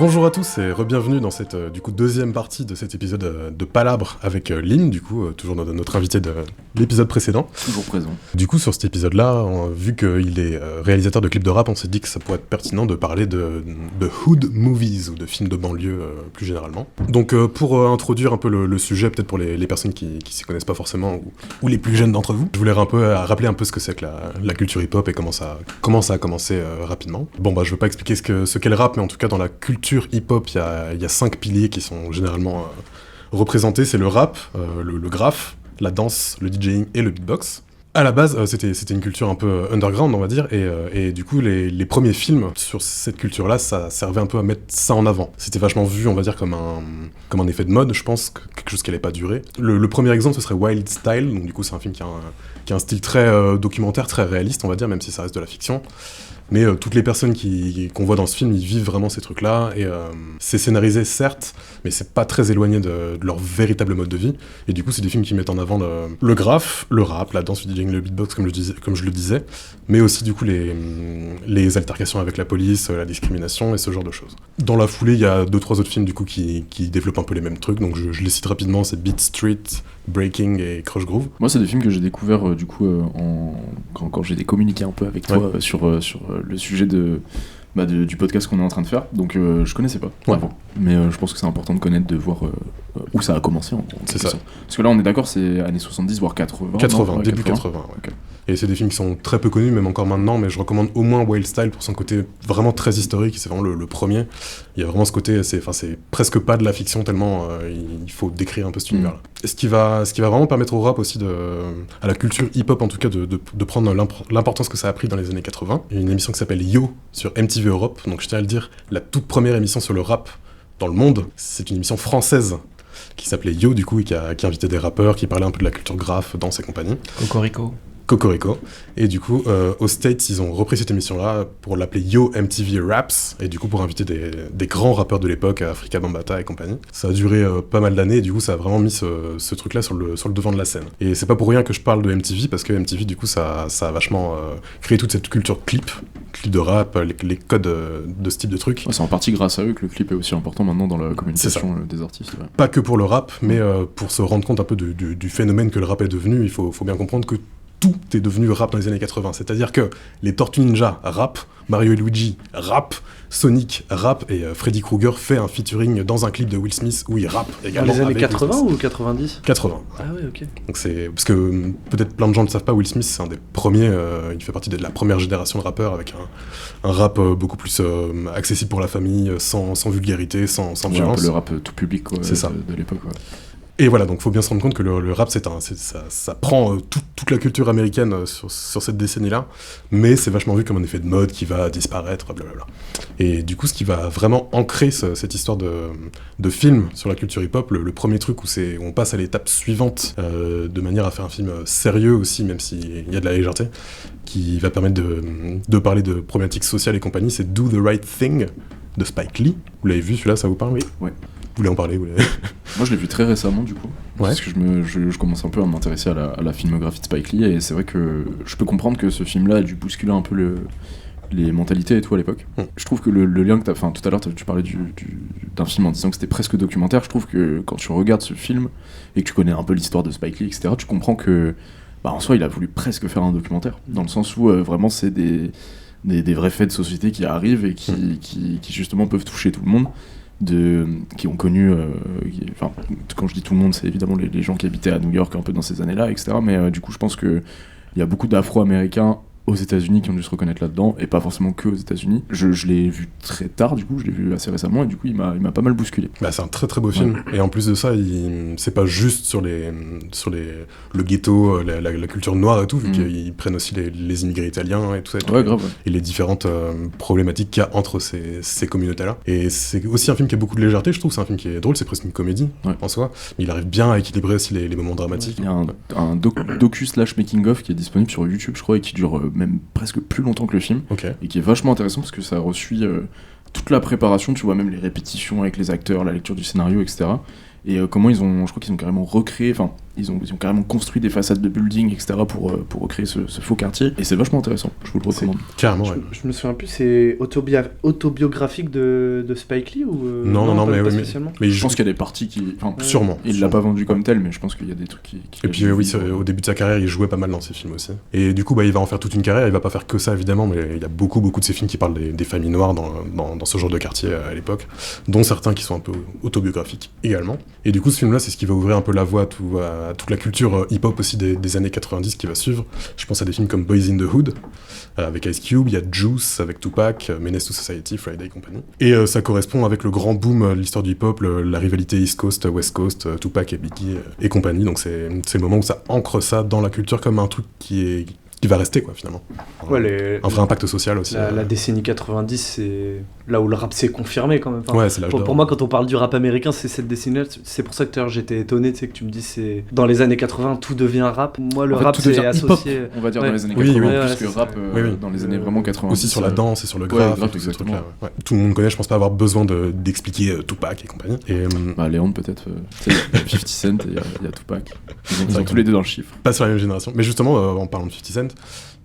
Bonjour à tous et re-bienvenue dans cette du coup deuxième partie de cet épisode de Palabre avec Lynn, du coup toujours notre invité de l'épisode précédent. Toujours présent. Du coup sur cet épisode-là, vu qu'il est réalisateur de clips de rap, on s'est dit que ça pourrait être pertinent de parler de hood movies ou de films de banlieue plus généralement. Donc pour introduire un peu le sujet, peut-être pour les personnes qui s'y connaissent pas forcément ou les plus jeunes d'entre vous, je voulais rappeler un peu ce que c'est que la culture hip-hop et comment ça a commencé rapidement. Bon bah je veux pas expliquer ce qu'est le rap, mais en tout cas dans la culture hip-hop, il y a 5 piliers qui sont généralement représentés. C'est le rap, le graphe, la danse, le DJing et le beatbox. À la base, c'était une culture un peu underground, on va dire, et du coup, les premiers films sur cette culture-là, ça servait un peu à mettre ça en avant. C'était vachement vu, on va dire, comme un effet de mode, je pense, quelque chose qui allait pas durer. Le premier exemple, ce serait Wild Style, donc du coup, c'est un film qui a un style très documentaire, très réaliste, on va dire, même si ça reste de la fiction. Mais toutes les personnes qu'on voit dans ce film, ils vivent vraiment ces trucs-là, et c'est scénarisé, certes, mais c'est pas très éloigné de leur véritable mode de vie, et du coup, c'est des films qui mettent en avant le graphe, le rap, la danse, le DJing, le beatbox, comme je le disais, mais aussi, du coup, les altercations avec la police, la discrimination, et ce genre de choses. Dans la foulée, il y a 2-3 autres films, du coup, qui développent un peu les mêmes trucs, donc je les cite rapidement, c'est Beat Street, Breaking et Crush Groove. Moi, c'est des films que j'ai découverts du coup quand j'ai communiqué un peu avec toi sur le sujet du podcast qu'on est en train de faire. Donc je connaissais pas avant, mais je pense que c'est important de connaître, de voir où ça a commencé. C'est ça. Parce que là, on est d'accord, c'est années 70 voire 80. 80, début 80. Ouais. Okay. Et c'est des films qui sont très peu connus, même encore maintenant, mais je recommande au moins Wild Style pour son côté vraiment très historique. C'est vraiment le premier. Il y a vraiment ce côté, c'est presque pas de la fiction tellement il faut décrire un peu cet univers-là. Et ce qui va vraiment permettre au rap aussi, à la culture hip-hop en tout cas, de prendre l'importance que ça a pris dans les années 80. Il y a une émission qui s'appelle Yo sur MTV Europe, donc je tiens à le dire, la toute première émission sur le rap dans le monde, c'est une émission française qui s'appelait Yo du coup, et qui invitait des rappeurs, qui parlaient un peu de la culture graphe, danse et compagnie. Cocorico. Et du coup, aux States, ils ont repris cette émission-là pour l'appeler Yo MTV Raps, et du coup pour inviter des grands rappeurs de l'époque, Afrika Bambaataa et compagnie. Ça a duré pas mal d'années, et du coup ça a vraiment mis ce truc-là sur le devant de la scène. Et c'est pas pour rien que je parle de MTV, parce que MTV, du coup, ça a vachement créé toute cette culture clip de rap, les codes de ce type de trucs. Ouais, c'est en partie grâce à eux que le clip est aussi important maintenant dans la communication des artistes. Ouais. Pas que pour le rap, mais pour se rendre compte un peu du phénomène que le rap est devenu, il faut bien comprendre que tout est devenu rap dans les années 80. C'est-à-dire que les Tortues Ninja rap, Mario et Luigi rap, Sonic rap, et Freddy Krueger fait un featuring dans un clip de Will Smith où il rappe également. Dans les années 80 ou 90 80. Ah ouais, ok. Donc c'est parce que peut-être plein de gens ne le savent pas, Will Smith c'est un des premiers, il fait partie de la première génération de rappeurs avec un rap beaucoup plus accessible pour la famille, sans vulgarité, sans violence. Un peu le rap tout public quoi, c'est ça. De l'époque. Ouais. Et voilà, donc faut bien se rendre compte que le rap, ça prend toute la culture américaine sur cette décennie-là, mais c'est vachement vu comme un effet de mode qui va disparaître, blablabla. Et du coup, ce qui va vraiment ancrer cette histoire de film sur la culture hip-hop, le premier truc où on passe à l'étape suivante, de manière à faire un film sérieux aussi, même s'il y a de la légèreté, qui va permettre de parler de problématiques sociales et compagnie, c'est Do the Right Thing de Spike Lee. Vous l'avez vu, celui-là, ça vous parle? Oui. Ouais. Vous voulez en parler? Moi je l'ai vu très récemment du coup, parce que je commence un peu à m'intéresser à la filmographie de Spike Lee, et c'est vrai que je peux comprendre que ce film-là a dû bousculer un peu les mentalités et tout à l'époque. Je trouve que le lien que tout à l'heure tu parlais d'un film en disant que c'était presque documentaire, je trouve que quand tu regardes ce film et que tu connais un peu l'histoire de Spike Lee, etc., tu comprends que en soi il a voulu presque faire un documentaire, dans le sens où vraiment c'est des vrais faits de société qui arrivent et qui justement peuvent toucher tout le monde, qui ont connu, quand je dis tout le monde, c'est évidemment les gens qui habitaient à New York un peu dans ces années-là, etc. Mais du coup, je pense qu'il y a beaucoup d'Afro-Américains aux États-Unis qui ont dû se reconnaître là-dedans, et pas forcément que aux États-Unis. Je l'ai vu très tard, du coup, je l'ai vu assez récemment, et du coup, il m'a pas mal bousculé. Bah, c'est un très très beau film, et en plus de ça, c'est pas juste sur le ghetto, la culture noire et tout, vu qu'ils prennent aussi les immigrés italiens et tout ça, et les différentes problématiques qu'il y a entre ces communautés-là. Et c'est aussi un film qui a beaucoup de légèreté, je trouve. C'est un film qui est drôle, c'est presque une comédie en soi, mais il arrive bien à équilibrer aussi les moments dramatiques. Il y a un docu/making-of qui est disponible sur YouTube, je crois, et qui dure même presque plus longtemps que le film, et qui est vachement intéressant parce que ça resuit toute la préparation, tu vois, même les répétitions avec les acteurs, la lecture du scénario, etc. et comment je crois qu'ils ont carrément recréé, enfin ils ont carrément construit des façades de building, etc. pour recréer ce faux quartier, et c'est vachement intéressant, je vous le recommande. Carrément, ouais. Je me souviens plus, c'est autobiographique de Spike Lee ou non, mais je pense qu'il y a des parties qui... sûrement. Il l'a pas vendu comme tel, mais je pense qu'il y a des trucs qui et puis oui, au début de sa carrière, il jouait pas mal dans ses films aussi. Et du coup, il va en faire toute une carrière, il va pas faire que ça évidemment, mais il y a beaucoup de ses films qui parlent des familles noires dans ce genre de quartier à l'époque, dont certains qui sont un peu autobiographiques également. Et du coup, ce film-là, c'est ce qui va ouvrir un peu la voie à toute la culture hip-hop aussi des années 90 qui va suivre. Je pense à des films comme Boys in the Hood, avec Ice Cube, il y a Juice avec Tupac, Menace to Society, Friday et compagnie. Et ça correspond avec le grand boom, l'histoire du hip-hop, la rivalité East Coast, West Coast, Tupac et Biggie et compagnie. Donc c'est le moment où ça ancre ça dans la culture comme un truc qui va rester, quoi, finalement. Un vrai impact social aussi. La décennie 90, c'est là où le rap s'est confirmé, quand même. Enfin, ouais, c'est l'âge d'or. Pour moi, quand on parle du rap américain, c'est cette décennie-là. C'est pour ça que j'étais étonné, tu sais, que tu me dis, c'est dans les années 80, tout devient rap. Moi, le rap, c'est associé... On va dire dans les années 80, plus que rap dans les années vraiment 80. Aussi sur la danse et sur le graphe, et tout ce truc-là. Ouais. Tout le monde connaît, je pense pas avoir besoin d'expliquer Tupac et compagnie. Et, Léon, peut-être. Il y a 50 Cent et il y a Tupac. Ils sont tous les deux dans le chiffre. Pas sur la même génération. Mais justement, en parlant de 50 Cent,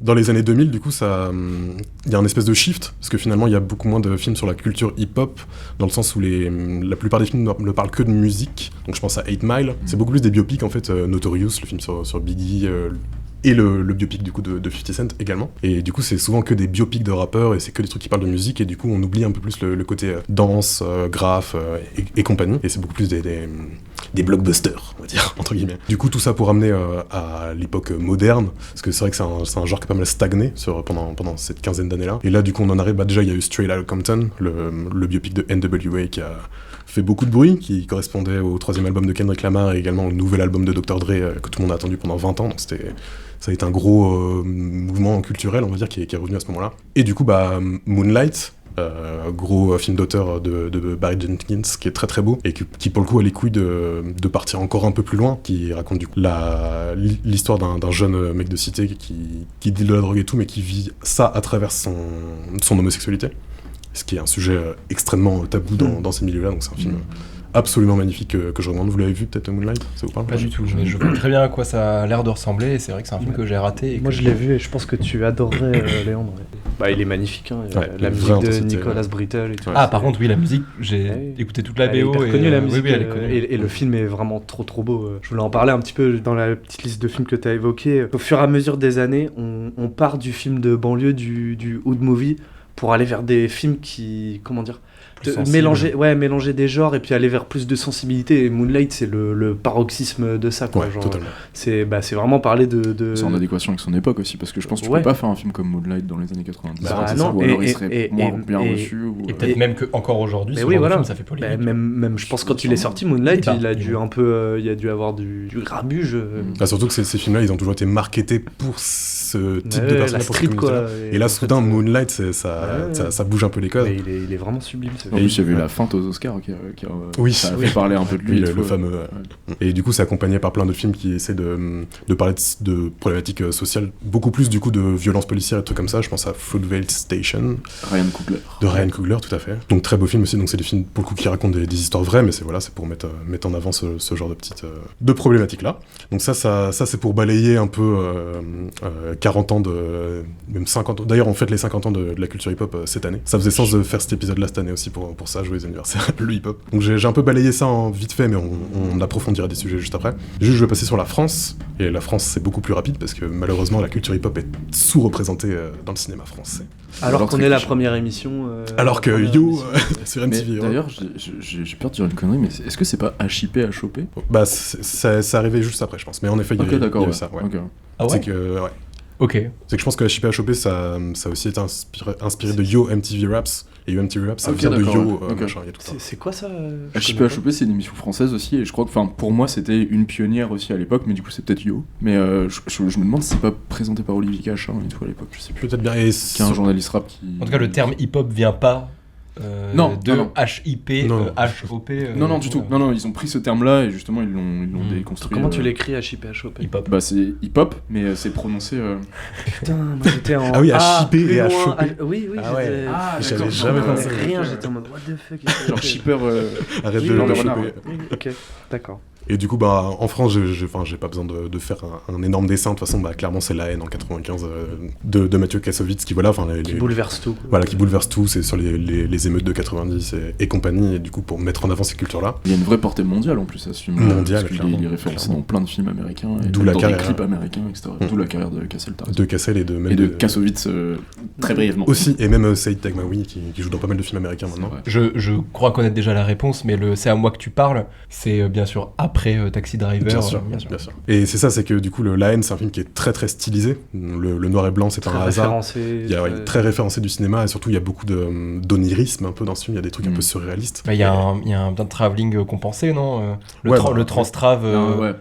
dans les années 2000, du coup, il y a un espèce de shift, parce que finalement, il y a beaucoup moins de films sur la culture hip-hop, dans le sens où la plupart des films ne parlent que de musique. Donc je pense à 8 Mile. C'est beaucoup plus des biopics, en fait, Notorious, le film sur Biggie, et le biopic du coup de 50 Cent également. Et du coup, c'est souvent que des biopics de rappeurs, et c'est que des trucs qui parlent de musique, et du coup, on oublie un peu plus le côté danse, graphe et compagnie. Et c'est beaucoup plus des blockbusters, on va dire, entre guillemets. Du coup, tout ça pour amener à l'époque moderne, parce que c'est vrai que c'est un genre qui a pas mal stagné pendant cette quinzaine d'années-là. Et là, du coup, on en arrive, déjà, il y a eu Straight Outta Compton, le biopic de NWA qui a fait beaucoup de bruit, qui correspondait au 3e album de Kendrick Lamar et également au nouvel album de Dr. Dre que tout le monde a attendu pendant 20 ans. Donc ça a été un gros mouvement culturel, on va dire, qui est revenu à ce moment-là. Et du coup, Moonlight, gros film d'auteur de Barry Jenkins, qui est très très beau, et qui pour le coup a les couilles de partir encore un peu plus loin, qui raconte du coup l'histoire d'un jeune mec de cité qui deal de la drogue et tout, mais qui vit ça à travers son homosexualité. Ce qui est un sujet extrêmement tabou dans ces milieux-là, donc c'est un film absolument magnifique que je recommande. Vous l'avez vu peut-être, Moonlight? Ça vous parle? Pas du tout, mais je vois très bien à quoi ça a l'air de ressembler, et c'est vrai que c'est un film que j'ai raté. Moi je l'ai vu et je pense que tu adorerais Léandre. Il est magnifique, hein. La musique de Nicolas Brittle et tout. Par contre, oui, la musique, j'ai écouté toute la BO. Elle est connue, la musique, oui, elle est connue. Et le film est vraiment trop beau. Je voulais en parler un petit peu dans la petite liste de films que tu as évoqué. Au fur et à mesure des années, on part du film de banlieue, du hood movie, pour aller vers des films qui, comment dire, mélanger des genres et puis aller vers plus de sensibilité. Et Moonlight, c'est le paroxysme de ça, quoi. Ouais, genre, totalement. C'est vraiment parler de... C'est en adéquation avec son époque aussi, parce que je pense que tu peux pas faire un film comme Moonlight dans les années 90. Non, ou alors il serait moins bien reçu. Et peut-être même qu'encore aujourd'hui, ce genre de film, ça fait polémique. Même je pense quand il est sorti, Moonlight, il a dû un peu... il a dû avoir du grabuge. Surtout que ces films-là, ils ont toujours été marketés pour ce type de personnage, pour cette communauté-là. Et là, soudain, Moonlight, ça bouge un peu les codes. Il est vraiment sublime. En plus, j'ai vu la feinte aux Oscars ça a fait parler un peu de lui. Le fameux. Et du coup, c'est accompagné par plein de films qui essaient de parler de problématiques sociales, beaucoup plus du coup de violences policières et trucs comme ça. Je pense à Fruitvale Station. De Ryan Coogler, tout à fait. Donc très beau film aussi. Donc c'est des films pour le coup qui racontent des histoires vraies, mais c'est pour mettre en avant ce genre de problématiques là. Donc ça c'est pour balayer un peu 40 ans même 50 ans. D'ailleurs, on fête les 50 ans de la culture hip-hop cette année. Ça faisait sens de faire cet épisode-là cette année aussi pour ça, joyeux anniversaire, le hip-hop. Donc j'ai un peu balayé ça vite fait, mais on approfondira des sujets juste après. Juste, je vais passer sur la France, et la France c'est beaucoup plus rapide, parce que malheureusement la culture hip-hop est sous-représentée dans le cinéma français. Alors qu'on est la première émission... alors que Yo, sur MTV... D'ailleurs, j'ai peur de dire une connerie, mais est-ce que c'est pas HIP HOP? C'est arrivé juste après, je pense. Mais en effet, il y avait ça. Ouais. Okay. Ah ouais? C'est que... Ouais. Ok. C'est que je pense que HIP HOP, ça a aussi été inspiré de Yo MTV Raps. Et Yo MTV Raps, ça vient de Yo, machin, il y a tout ça. C'est quoi ça? HIP HOP, c'est une émission française aussi, et je crois que, pour moi, c'était une pionnière aussi à l'époque, mais du coup, c'est peut-être Yo. Mais je me demande si c'est pas présenté par Olivier Cachin et tout à l'époque, je sais plus. Peut-être bien. Qui est un journaliste rap qui... En tout cas, le terme hip-hop vient pas Non, de non. HIP, Non. HOP. Non, du tout. Non, ils ont pris ce terme-là et justement ils l'ont déconstruit. Comment tu l'écris HIPHOP? Hip-hop. Bah c'est hip-hop, mais c'est prononcé. Putain, moi j'étais en. Ah oui, HIP plus et loin. HOP. Oui, Ah ouais. j'étais. J'avais d'accord. jamais J'en pensé. comprenais rien, j'étais en mode what the fuck. Genre shipper. Arrête Oui, de oui, le oui. choper. Ok, d'accord. Et du coup, bah, en France, j'ai pas besoin de faire un énorme dessin. De toute façon, bah, clairement, c'est La haine en 95 de Mathieu Kassovitz qui, voilà, Qui bouleverse tout. Quoi. Voilà, qui bouleverse tout. C'est sur les émeutes de 90 et compagnie. Et du coup, pour mettre en avant ces cultures-là. Il y a une vraie portée mondiale en plus à ce film. Mondiale, parce qu'il clairement. il est référencé dans plein de films américains. Et D'où même la dans carrière. des clips américains, etc. D'où la carrière de Cassel. t'as raison. De Cassel et de même Et de Kassovitz très brièvement. aussi, et même Saïd Taghmaoui qui joue dans pas mal de films américains maintenant. Ouais. Je crois connaître déjà la réponse, mais c'est à moi que tu parles. C'est bien sûr après Taxi Driver. Bien sûr. Et c'est ça, c'est que du coup, La haine, c'est un film qui est très très stylisé. Le noir et blanc, c'est pas un hasard. Référencé. Il y a très référencé du cinéma et surtout il y a beaucoup d'onirisme un peu dans ce film. Il y a des trucs un peu surréalistes. Bah, il y a un travelling compensé, non le transtrave. Ouais.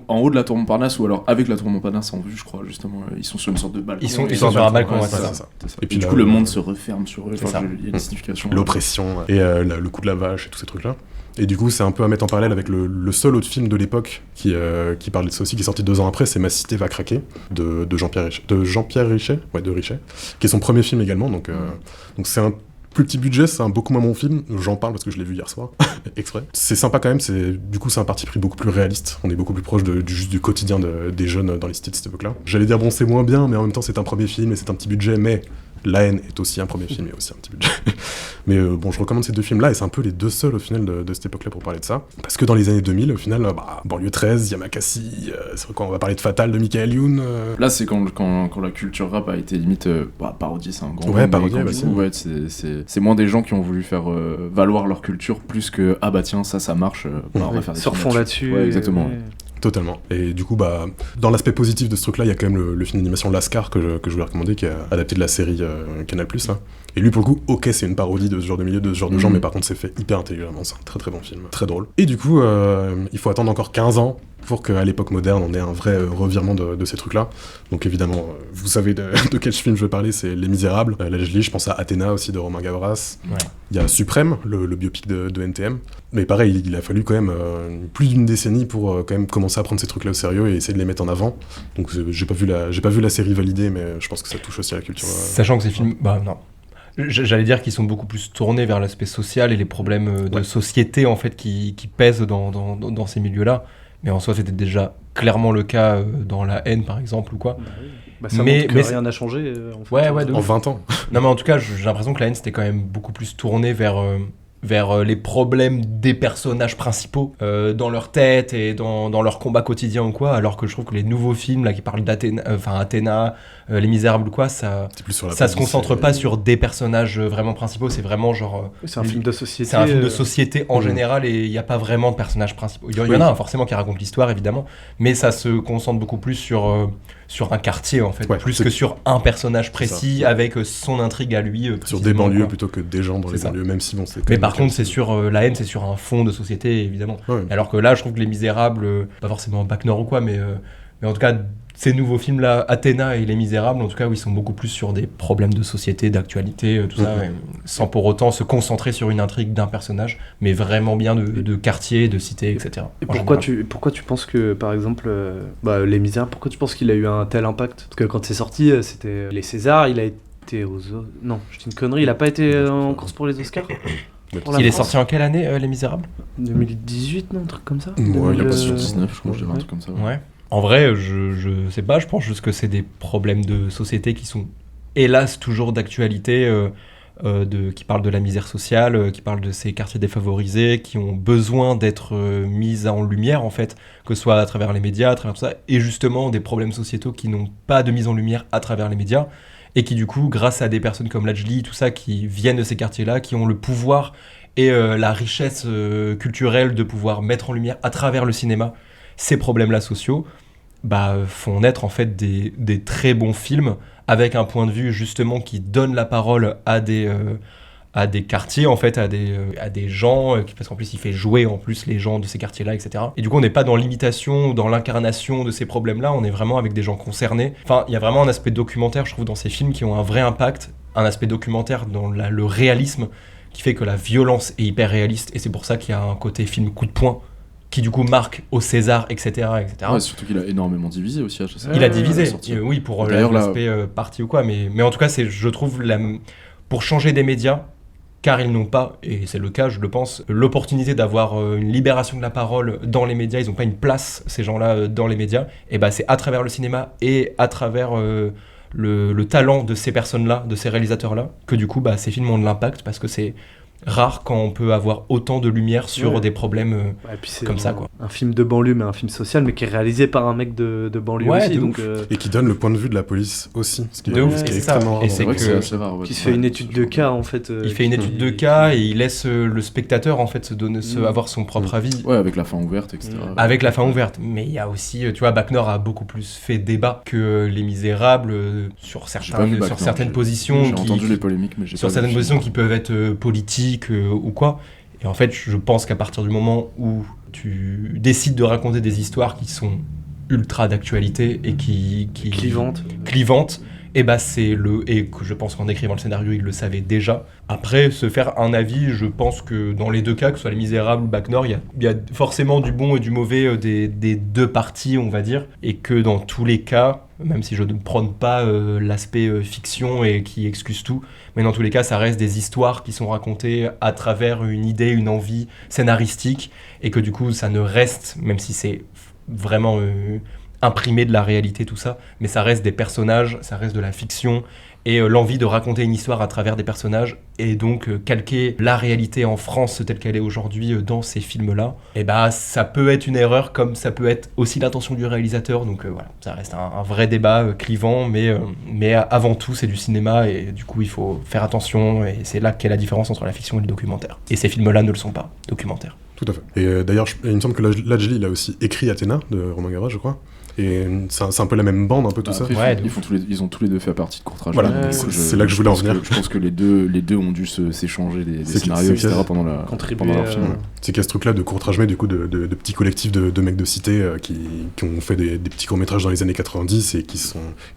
En haut de la tour Montparnasse ou alors avec la tour Montparnasse en vue, je crois, justement. Ils sont sur une sorte de balcon. Ils sont sur un balcon, ouais, c'est c'est ça. ça. Et puis du coup, le monde se referme sur eux. C'est ça. Il y a une signification. L'oppression et le coup de la vache et tous ces trucs-là. Et du coup, c'est un peu à mettre en parallèle avec le seul autre film de l'époque qui parlait de ça aussi, qui est sorti 2 ans après, c'est Ma cité va craquer, de Jean-Pierre Richet, qui est son premier film également. Donc c'est un plus petit budget, c'est un beaucoup moins bon film. J'en parle parce que je l'ai vu hier soir, exprès. C'est sympa quand même, du coup c'est un parti pris beaucoup plus réaliste. On est beaucoup plus proche du quotidien des jeunes dans les cités de cette époque-là. J'allais dire bon c'est moins bien, mais en même temps c'est un premier film et c'est un petit budget, mais La haine est aussi un premier film et aussi un petit budget. Mais bon, je recommande ces 2 films-là et c'est un peu les 2 seuls au final de cette époque-là pour parler de ça. Parce que dans les années 2000, au final, Banlieue 13, Yamakasi, c'est quoi, on va parler de Fatal de Michael Youn. Là, c'est quand la culture rap a été limite parodie, c'est un grand Ouais, mot, mais parodie, quand bah du si. coup, ouais, c'est moins des gens qui ont voulu faire valoir leur culture plus que ah bah tiens ça marche, on va faire des Surfons films là-dessus. Ouais, exactement. Ouais. Totalement. Et du coup, dans l'aspect positif de ce truc-là, il y a quand même le film d'animation Lascar que je voulais recommander, qui est adapté de la série Canal+, là. Et lui, pour le coup, ok, c'est une parodie de ce genre de milieu, de ce genre de gens, mais par contre, c'est fait hyper intelligemment. C'est un très très bon film, très drôle. Et du coup, il faut attendre encore 15 ans pour qu'à l'époque moderne, on ait un vrai revirement de ces trucs-là. Donc évidemment, vous savez de quel film je veux parler, c'est Les Misérables. Là, je pense à Athéna aussi de Romain Gavras. Ouais. Il y a Suprême, le biopic de NTM. Mais pareil, il a fallu quand même plus d'une décennie pour quand même commencer à prendre ces trucs-là au sérieux et essayer de les mettre en avant. Donc j'ai pas vu la série validée, mais je pense que ça touche aussi à la culture. Sachant que ces films... Bah non. J'allais dire qu'ils sont beaucoup plus tournés vers l'aspect social et les problèmes de société en fait qui pèsent dans ces milieux-là. Mais en soi, c'était déjà clairement le cas dans La haine, par exemple, ou quoi. Ça montre que rien n'a changé. En fait, en 20 ans. Non, mais en tout cas, j'ai l'impression que La haine, c'était quand même beaucoup plus tourné vers les problèmes des personnages principaux dans leur tête et dans leur combat quotidien ou quoi, alors que je trouve que les nouveaux films là qui parlent Athéna, Les Misérables ou quoi, ça se concentre pas sur des personnages vraiment principaux, c'est vraiment genre c'est un film de société. C'est un film de société en général et il n'y a pas vraiment de personnages principaux. Il y en a un forcément qui raconte l'histoire évidemment, mais ça se concentre beaucoup plus sur un quartier en fait, plus que sur un personnage précis avec son intrigue à lui. Sur des banlieues plutôt que des gens dans les banlieues, même si bon c'est. Mais par contre, c'est sur La haine, c'est sur un fond de société évidemment. Ouais. Alors que là, je trouve que Les Misérables, pas forcément Bac Nord ou quoi, mais en tout cas. Ces nouveaux films-là, Athéna et Les Misérables, en tout cas, où ils sont beaucoup plus sur des problèmes de société, d'actualité, tout ça, sans pour autant se concentrer sur une intrigue d'un personnage, mais vraiment bien de quartier, de cité, etc. Et pourquoi tu penses que, par exemple, Les Misérables, pourquoi tu penses qu'il a eu un tel impact ? Parce que quand c'est sorti, c'était les Césars, il a été aux... Non, je dis une connerie, il a pas été en course pour les Oscars ? Il est sorti en quelle année, Les Misérables ? 2018, non, un truc comme ça ? Ouais, il a pas sur 19, je crois, je dirais un truc comme ça. Ouais. En vrai, je sais pas, je pense juste que c'est des problèmes de société qui sont, hélas, toujours d'actualité, qui parlent de la misère sociale, qui parlent de ces quartiers défavorisés, qui ont besoin d'être mis en lumière, en fait, que ce soit à travers les médias, à travers tout ça, et justement des problèmes sociétaux qui n'ont pas de mise en lumière à travers les médias, et qui, du coup, grâce à des personnes comme Lajli, tout ça, qui viennent de ces quartiers-là, qui ont le pouvoir et la richesse culturelle de pouvoir mettre en lumière à travers le cinéma ces problèmes-là sociaux, font naître en fait des très bons films avec un point de vue justement qui donne la parole à des quartiers en fait, à des gens, parce qu'en plus il fait jouer en plus les gens de ces quartiers-là, etc. Et du coup on n'est pas dans l'imitation ou dans l'incarnation de ces problèmes-là, on est vraiment avec des gens concernés. Enfin, il y a vraiment un aspect documentaire, je trouve, dans ces films qui ont un vrai impact un aspect documentaire dans le réalisme qui fait que la violence est hyper réaliste, et c'est pour ça qu'il y a un côté film coup de poing qui du coup marque au César, etc. Ouais, surtout qu'il a énormément divisé aussi. Il a divisé, oui, pour l'aspect parti ou quoi, mais en tout cas, je trouve, pour changer des médias, car ils n'ont pas, et c'est le cas, je le pense, l'opportunité d'avoir une libération de la parole dans les médias, ils n'ont pas une place, ces gens-là, dans les médias, et bah c'est à travers le cinéma et à travers le talent de ces personnes-là, de ces réalisateurs-là, que du coup, bah, ces films ont de l'impact, parce que c'est rare quand on peut avoir autant de lumière sur des problèmes comme ça, quoi. Un film de banlieue, mais un film social, mais qui est réalisé par un mec de banlieue aussi. Donc, et qui donne le point de vue de la police aussi, ce qui est extrêmement rare. Et c'est vrai que c'est assez rare. Qui se fait une étude de cas, en fait. Il fait une étude de cas, et il laisse le spectateur, en fait, avoir son propre avis. Ouais, avec la fin ouverte, etc. Avec la fin ouverte. Mais il y a aussi, tu vois, Bac Nord a beaucoup plus fait débat que Les Misérables sur certaines positions. J'ai entendu les polémiques, mais j'ai pas vu. Sur certaines positions qui peuvent être politiques ou quoi. Et en fait, je pense qu'à partir du moment où tu décides de raconter des histoires qui sont ultra d'actualité et qui clivantes, et bah et que je pense qu'en écrivant le scénario, il le savait déjà. Après, se faire un avis, je pense que dans les deux cas, que ce soit Les Misérables ou Bac Nord, il y a forcément du bon et du mauvais des deux parties, on va dire, et que dans tous les cas, même si je ne prône pas l'aspect fiction et qui excuse tout, mais dans tous les cas, ça reste des histoires qui sont racontées à travers une idée, une envie scénaristique, et que du coup, ça ne reste, même si c'est vraiment imprimé de la réalité, tout ça, mais ça reste des personnages, ça reste de la fiction, et l'envie de raconter une histoire à travers des personnages, et donc calquer la réalité en France telle qu'elle est aujourd'hui dans ces films-là, et bah ça peut être une erreur, comme ça peut être aussi l'intention du réalisateur, donc voilà, ça reste un vrai débat clivant, mais avant tout c'est du cinéma, et du coup il faut faire attention, et c'est là qu'est la différence entre la fiction et le documentaire. Et ces films-là ne le sont pas, documentaires. Tout à fait. Et d'ailleurs, il me semble que Lajli, il a aussi écrit Athéna, de Romain Gavras, je crois. Et c'est un peu la même bande, un peu tout après, ça. Ils ont tous les deux fait partie de Courtrage. Voilà, c'est là que je voulais en venir. Je pense que les deux ont dû s'échanger des scénarios, etc. pendant leur film. C'est qu'il y a ce truc-là de Courtrage, mais du coup, de petits collectifs de mecs de cité qui ont fait des petits courts-métrages dans les années 90 et qui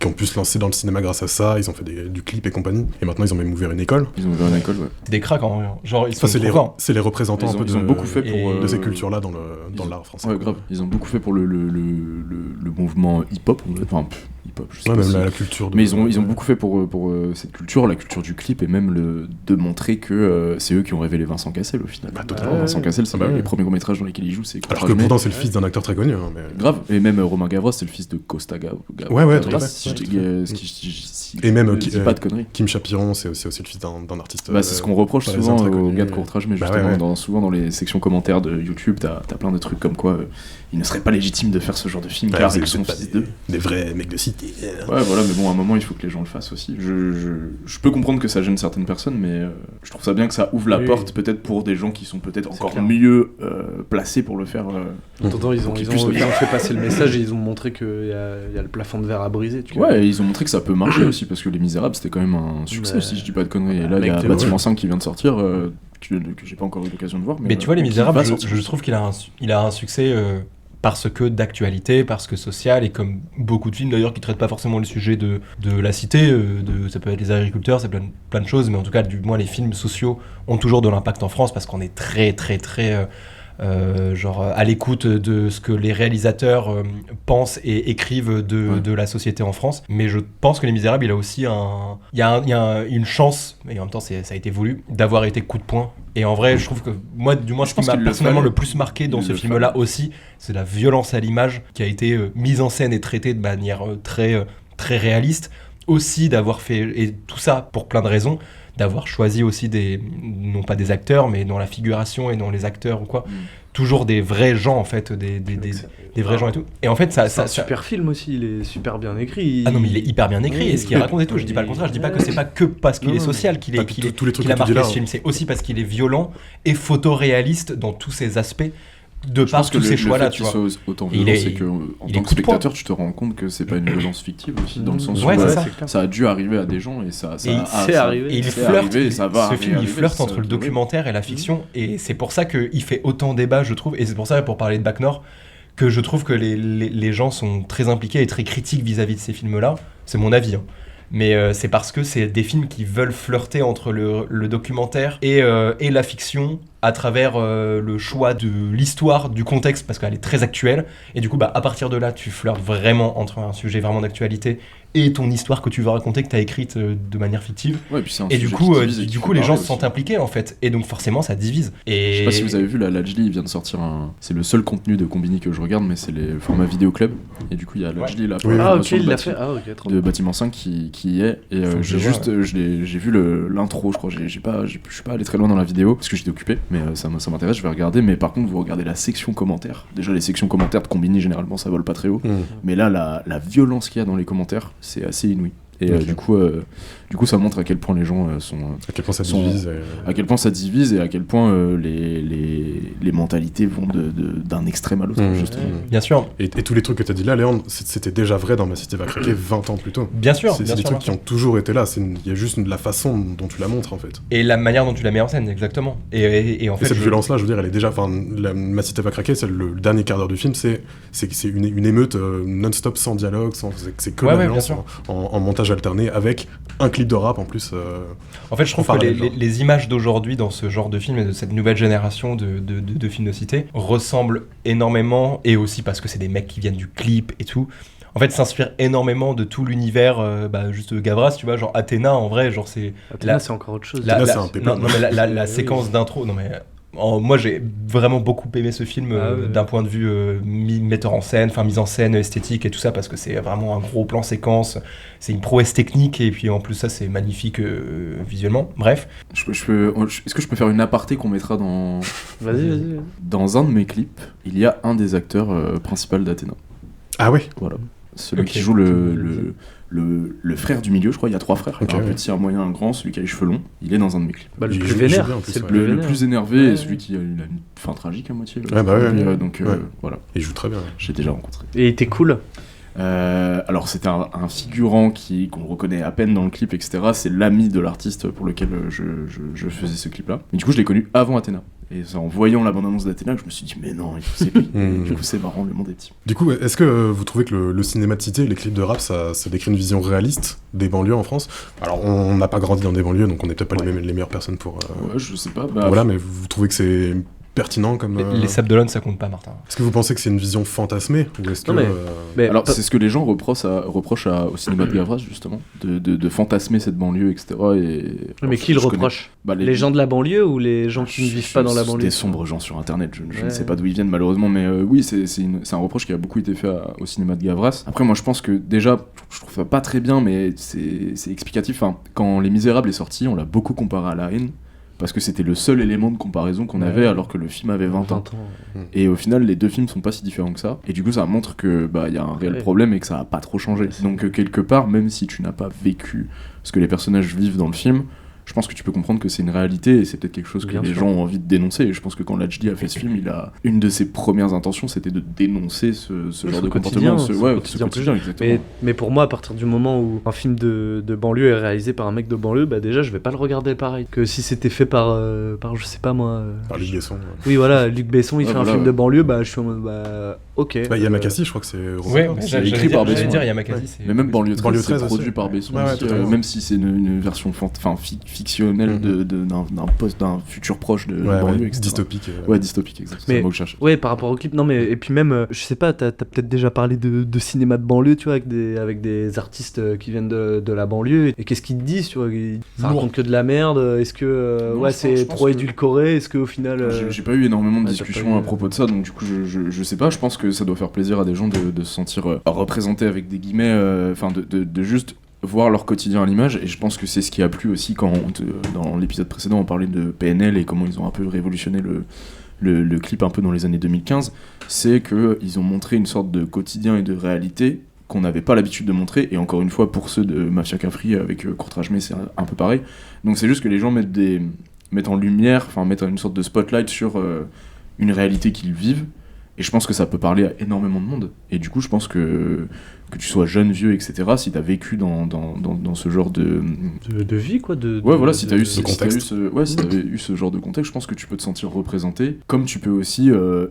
ont pu se lancer dans le cinéma grâce à ça. Ils ont fait du clip et compagnie. Et maintenant, ils ont même ouvert une école. Ils ont ouvert une école, ouais. Des cracks, en vrai. Genre, c'est les représentants un peu ils ont beaucoup fait de ces cultures-là dans l'art français. Ouais, grave. Ils ont beaucoup fait pour le mouvement hip-hop, enfin hip-hop, je sais pas. Même la culture. Mais ils ont beaucoup fait pour cette culture, la culture du clip, et même de montrer que c'est eux qui ont révélé Vincent Cassel au final. Totalement. Vincent Cassel, c'est les premiers courts-métrages dans lesquels il joue, c'est alors que pourtant c'est le fils d'un acteur très connu. Mais... Grave, et même Romain Gavras, c'est le fils de Costa Gavras. Ouais, tout à fait. Et même pas de conneries. Kim Chapiron, c'est aussi le fils d'un artiste. C'est ce qu'on reproche souvent aux gars de Courtrage, mais justement, souvent dans les sections commentaires de YouTube, t'as plein de trucs comme quoi il ne serait pas légitime de faire ce genre de film car ils sont fils d'eux. Des vrais mecs de cité. Ouais, voilà, mais bon, à un moment, il faut que les gens le fassent aussi. Je peux comprendre que ça gêne certaines personnes, mais je trouve ça bien que ça ouvre la porte, peut-être pour des gens qui sont peut-être encore mieux placés pour le faire. En attendant, ils ont fait passer le message et ils ont montré qu'il y a le plafond de verre à briser. Ouais, et ils ont montré que ça peut marcher aussi, parce que Les Misérables, c'était quand même un succès, si je dis pas de conneries. Et là, il y a Bâtiment 5 qui vient de sortir, que j'ai pas encore eu l'occasion de voir. Mais tu vois, Les Misérables, je trouve qu'il a un succès... parce que d'actualité, parce que social, et comme beaucoup de films d'ailleurs qui traitent pas forcément le sujet de la cité, ça peut être les agriculteurs, c'est plein de choses, mais en tout cas du moins les films sociaux ont toujours de l'impact en France parce qu'on est très très très à l'écoute de ce que les réalisateurs pensent et écrivent de la société en France. Mais je pense que Les Misérables, il a aussi une chance, et en même temps ça a été voulu, d'avoir été coup de poing. Et en vrai, je trouve que moi, du moins, ce qui m'a personnellement le plus marqué dans ce film-là aussi, c'est la violence à l'image qui a été mise en scène et traitée de manière très, très réaliste. Aussi d'avoir fait, et tout ça pour plein de raisons, d'avoir choisi aussi non pas des acteurs, mais dans la figuration et dans les acteurs ou quoi, toujours des vrais gens en fait, des vrais gens et tout. Et en fait, c'est un super film aussi, il est super bien écrit. Ah non, mais il est hyper bien écrit, et ce qu'il raconte et tout, je dis pas le contraire, je dis pas que c'est pas que parce qu'il est social qu'il a marqué ce film, c'est aussi parce qu'il est violent et photoréaliste dans tous ses aspects. De par tous ces choix-là, tu vois. Autant violent, c'est que en tant que spectateur, tu te rends compte que c'est pas une violence fictive aussi, dans le sens où ça a dû arriver à des gens et ça c'est arrivé. Et il flirte. Ce film, il flirte entre le documentaire et la fiction, et c'est pour ça qu'il fait autant débat, je trouve. Et c'est pour ça, pour parler de Bac Nord, que je trouve que les gens sont très impliqués et très critiques vis-à-vis de ces films-là. C'est mon avis. mais c'est parce que c'est des films qui veulent flirter entre le documentaire et la fiction à travers le choix de l'histoire, du contexte, parce qu'elle est très actuelle, et du coup, à partir de là, tu flirtes vraiment entre un sujet vraiment d'actualité et ton histoire que tu veux raconter, que tu as écrite de manière fictive. Ouais, et puis c'est un et du sujet coup, qui divise et qui fait les gens parler se sentent aussi. impliqués, en fait, et donc forcément, ça divise. Et... Je sais pas si vous avez vu, là, Lajli, il vient de sortir c'est le seul contenu de Combini que je regarde, mais c'est les formats vidéo club, et du coup, il y a Lajli, là, pour Oui, la Ah, ok, promotion il de l'a Bâtiment- fait. Ah, ok, trop de bien. Bâtiment 5 qui y est, et Faut que j'ai je juste vois, j'ai vu l'intro, je crois, je suis pas allé très loin dans la vidéo parce que j'étais occupé, mais ça m'intéresse, je vais regarder. Mais par contre, vous regardez la section commentaires, déjà les sections commentaires de Combini, généralement ça vole pas très haut, mais là la violence qu'il y a dans les commentaires, c'est assez inouï. Et Ok. du coup ça montre à quel point les gens sont À quel point ça sont- divise. à quel point ça divise et à quel point les mentalités vont d'un extrême à l'autre, justement. Bien sûr, Et tous les trucs que tu as dit là, Léandre, c'était déjà vrai dans Ma Cité va craquer 20 ans plus tôt. bien sûr. C'est bien des sûr, trucs bien qui ont toujours été là, il y a juste la façon dont tu la montres en fait. Et la manière dont tu la mets en scène, exactement. Et en Et fait, cette violence-là, je veux dire, elle est déjà. Enfin, Ma Cité va craquer, c'est le dernier quart d'heure du film, c'est une émeute non-stop, sans dialogue, c'est que Ouais, la ouais, violence bien sûr. en montage alterné, avec un clip de rap en plus. En fait, je trouve en que parallèle, genre. les images d'aujourd'hui dans ce genre de film et de cette nouvelle génération de films de cité ressemblent énormément, et aussi parce que c'est des mecs qui viennent du clip et tout. En fait, s'inspirent énormément de tout l'univers, juste Gavras, tu vois, genre Athéna, en vrai, genre c'est... Athéna, la- c'est encore autre chose. Là, c'est un péplum. non, mais la Oui. séquence d'intro, non mais... moi j'ai vraiment beaucoup aimé ce film Ah ouais. d'un point de vue metteur en scène, enfin mise en scène, esthétique et tout ça, parce que c'est vraiment un gros plan séquence, c'est une prouesse technique, et puis en plus ça c'est magnifique visuellement, bref. Est-ce que je peux faire une aparté qu'on mettra Vas-y. dans un de mes clips? Il y a un des acteurs principaux d'Athéna. Ah ouais. Voilà. Celui Ok. qui joue le frère du milieu, je crois, il y a 3 frères. Ok, un ouais. petit, un moyen, un grand, celui qui a les cheveux longs. Il est dans un de mes clips. Bah, le Il plus joue vénère, bien, en plus, c'est le ouais. plus Le vénère. plus énervé Ouais. et celui qui a une fin tragique à moitié. Ouais, bah ouais, Et, ouais. donc Ouais. voilà, Il joue très bien. j'ai déjà rencontré. Et il était cool. Alors c'était un figurant qu'on reconnaît à peine dans le clip, etc. C'est l'ami de l'artiste pour lequel je faisais ce clip-là. Mais du coup je l'ai connu avant Athéna. Et c'est en voyant la bande-annonce d'Athéna que je me suis dit mais non, c'est lui. Et du coup c'est marrant, le monde est petit. Du coup, est-ce que vous trouvez que le cinéma de cité, les clips de rap, ça décrit une vision réaliste des banlieues en France? Alors, on n'a pas grandi dans des banlieues, donc on n'est peut-être pas les meilleures personnes pour... Ouais, je sais pas. Bah, Voilà, mais vous trouvez que c'est pertinent comme... Les Sables d'Olonne ça compte pas, Martin. Est-ce que vous pensez que c'est une vision fantasmée? Ou est-ce que... Non, mais Alors c'est ce que les gens reprochent au cinéma de Gavras justement, de fantasmer cette banlieue, etc. Mais qui le reproche? Bah, Les gens de la banlieue ou les gens qui ne vivent pas dans la banlieue? Des sombres gens sur internet, je ne Ouais. sais pas d'où ils viennent malheureusement, mais oui, c'est un reproche qui a beaucoup été fait au cinéma de Gavras. Après, moi je pense que déjà, je trouve ça pas très bien, mais c'est explicatif. Enfin, quand Les Misérables est sorti, on l'a beaucoup comparé à La Haine, parce que c'était le seul élément de comparaison qu'on avait alors que le film avait 20 ans. Et au final, les deux films sont pas si différents que ça. Et du coup, ça montre que y a un réel Ouais. problème et que ça a pas trop changé. Donc quelque part, même si tu n'as pas vécu ce que les personnages vivent dans le film, je pense que tu peux comprendre que c'est une réalité et c'est peut-être quelque chose que Bien les sûr. gens ont envie de dénoncer. Et je pense que quand Lajli a fait ce film, une de ses premières intentions, c'était de dénoncer ce genre de quotidien, comportement, ce quotidien quotidien, exactement. Mais pour moi, à partir du moment où un film de banlieue est réalisé par un mec de banlieue, bah déjà, je vais pas le regarder pareil. Que si c'était fait par je sais pas moi. Par Luc Besson. Oui, voilà, Luc Besson, il Ouais, fait un voilà, film ouais. de banlieue, bah je suis en mode, bah ok. Bah, Yamakasi, je crois que c'est... Ouais, Robert. c'est écrit par Besson, dire ouais. Yamakasi, c'est... Mais même Banlieue 13, Banlieue c'est 13 aussi. produit par Besson, Ouais, ouais, aussi, totalement. même si c'est une version fictionnelle d'un futur proche de Ouais, banlieue, ouais, etc. dystopique. Ouais, dystopique, exactement. C'est Mais- le mot que je cherche. Ouais, par rapport au clip, non mais et puis même, je sais pas, t'as peut-être déjà parlé de cinéma de banlieue, tu vois, avec des artistes qui viennent de la banlieue. Et qu'est-ce qu'ils te disent, tu vois, ça Lourd. raconte que de la merde. Est-ce que Non, ouais, je c'est pense trop que- édulcoré? Est-ce que au final, J'ai pas eu énormément de ouais, t'as discussions pas eu, à propos de ça, donc du coup je sais pas, je pense que ça doit faire plaisir à des gens de se sentir représentés avec des guillemets, enfin de juste voir leur quotidien à l'image, et je pense que c'est ce qui a plu aussi quand dans l'épisode précédent on parlait de PNL et comment ils ont un peu révolutionné le clip un peu dans les années 2015, c'est qu'ils ont montré une sorte de quotidien et de réalité qu'on n'avait pas l'habitude de montrer, et encore une fois pour ceux de Mafia Cafri avec Courtrage-Mais c'est un peu pareil, donc c'est juste que les gens mettent en lumière, enfin mettent une sorte de spotlight sur une réalité qu'ils vivent, et je pense que ça peut parler à énormément de monde, et du coup je pense que que tu sois jeune, vieux, etc., si t'as vécu dans ce genre de vie, quoi. Voilà, si t'as eu contexte. si t'avais eu ce genre de contexte, je pense que tu peux te sentir représenté, comme tu peux aussi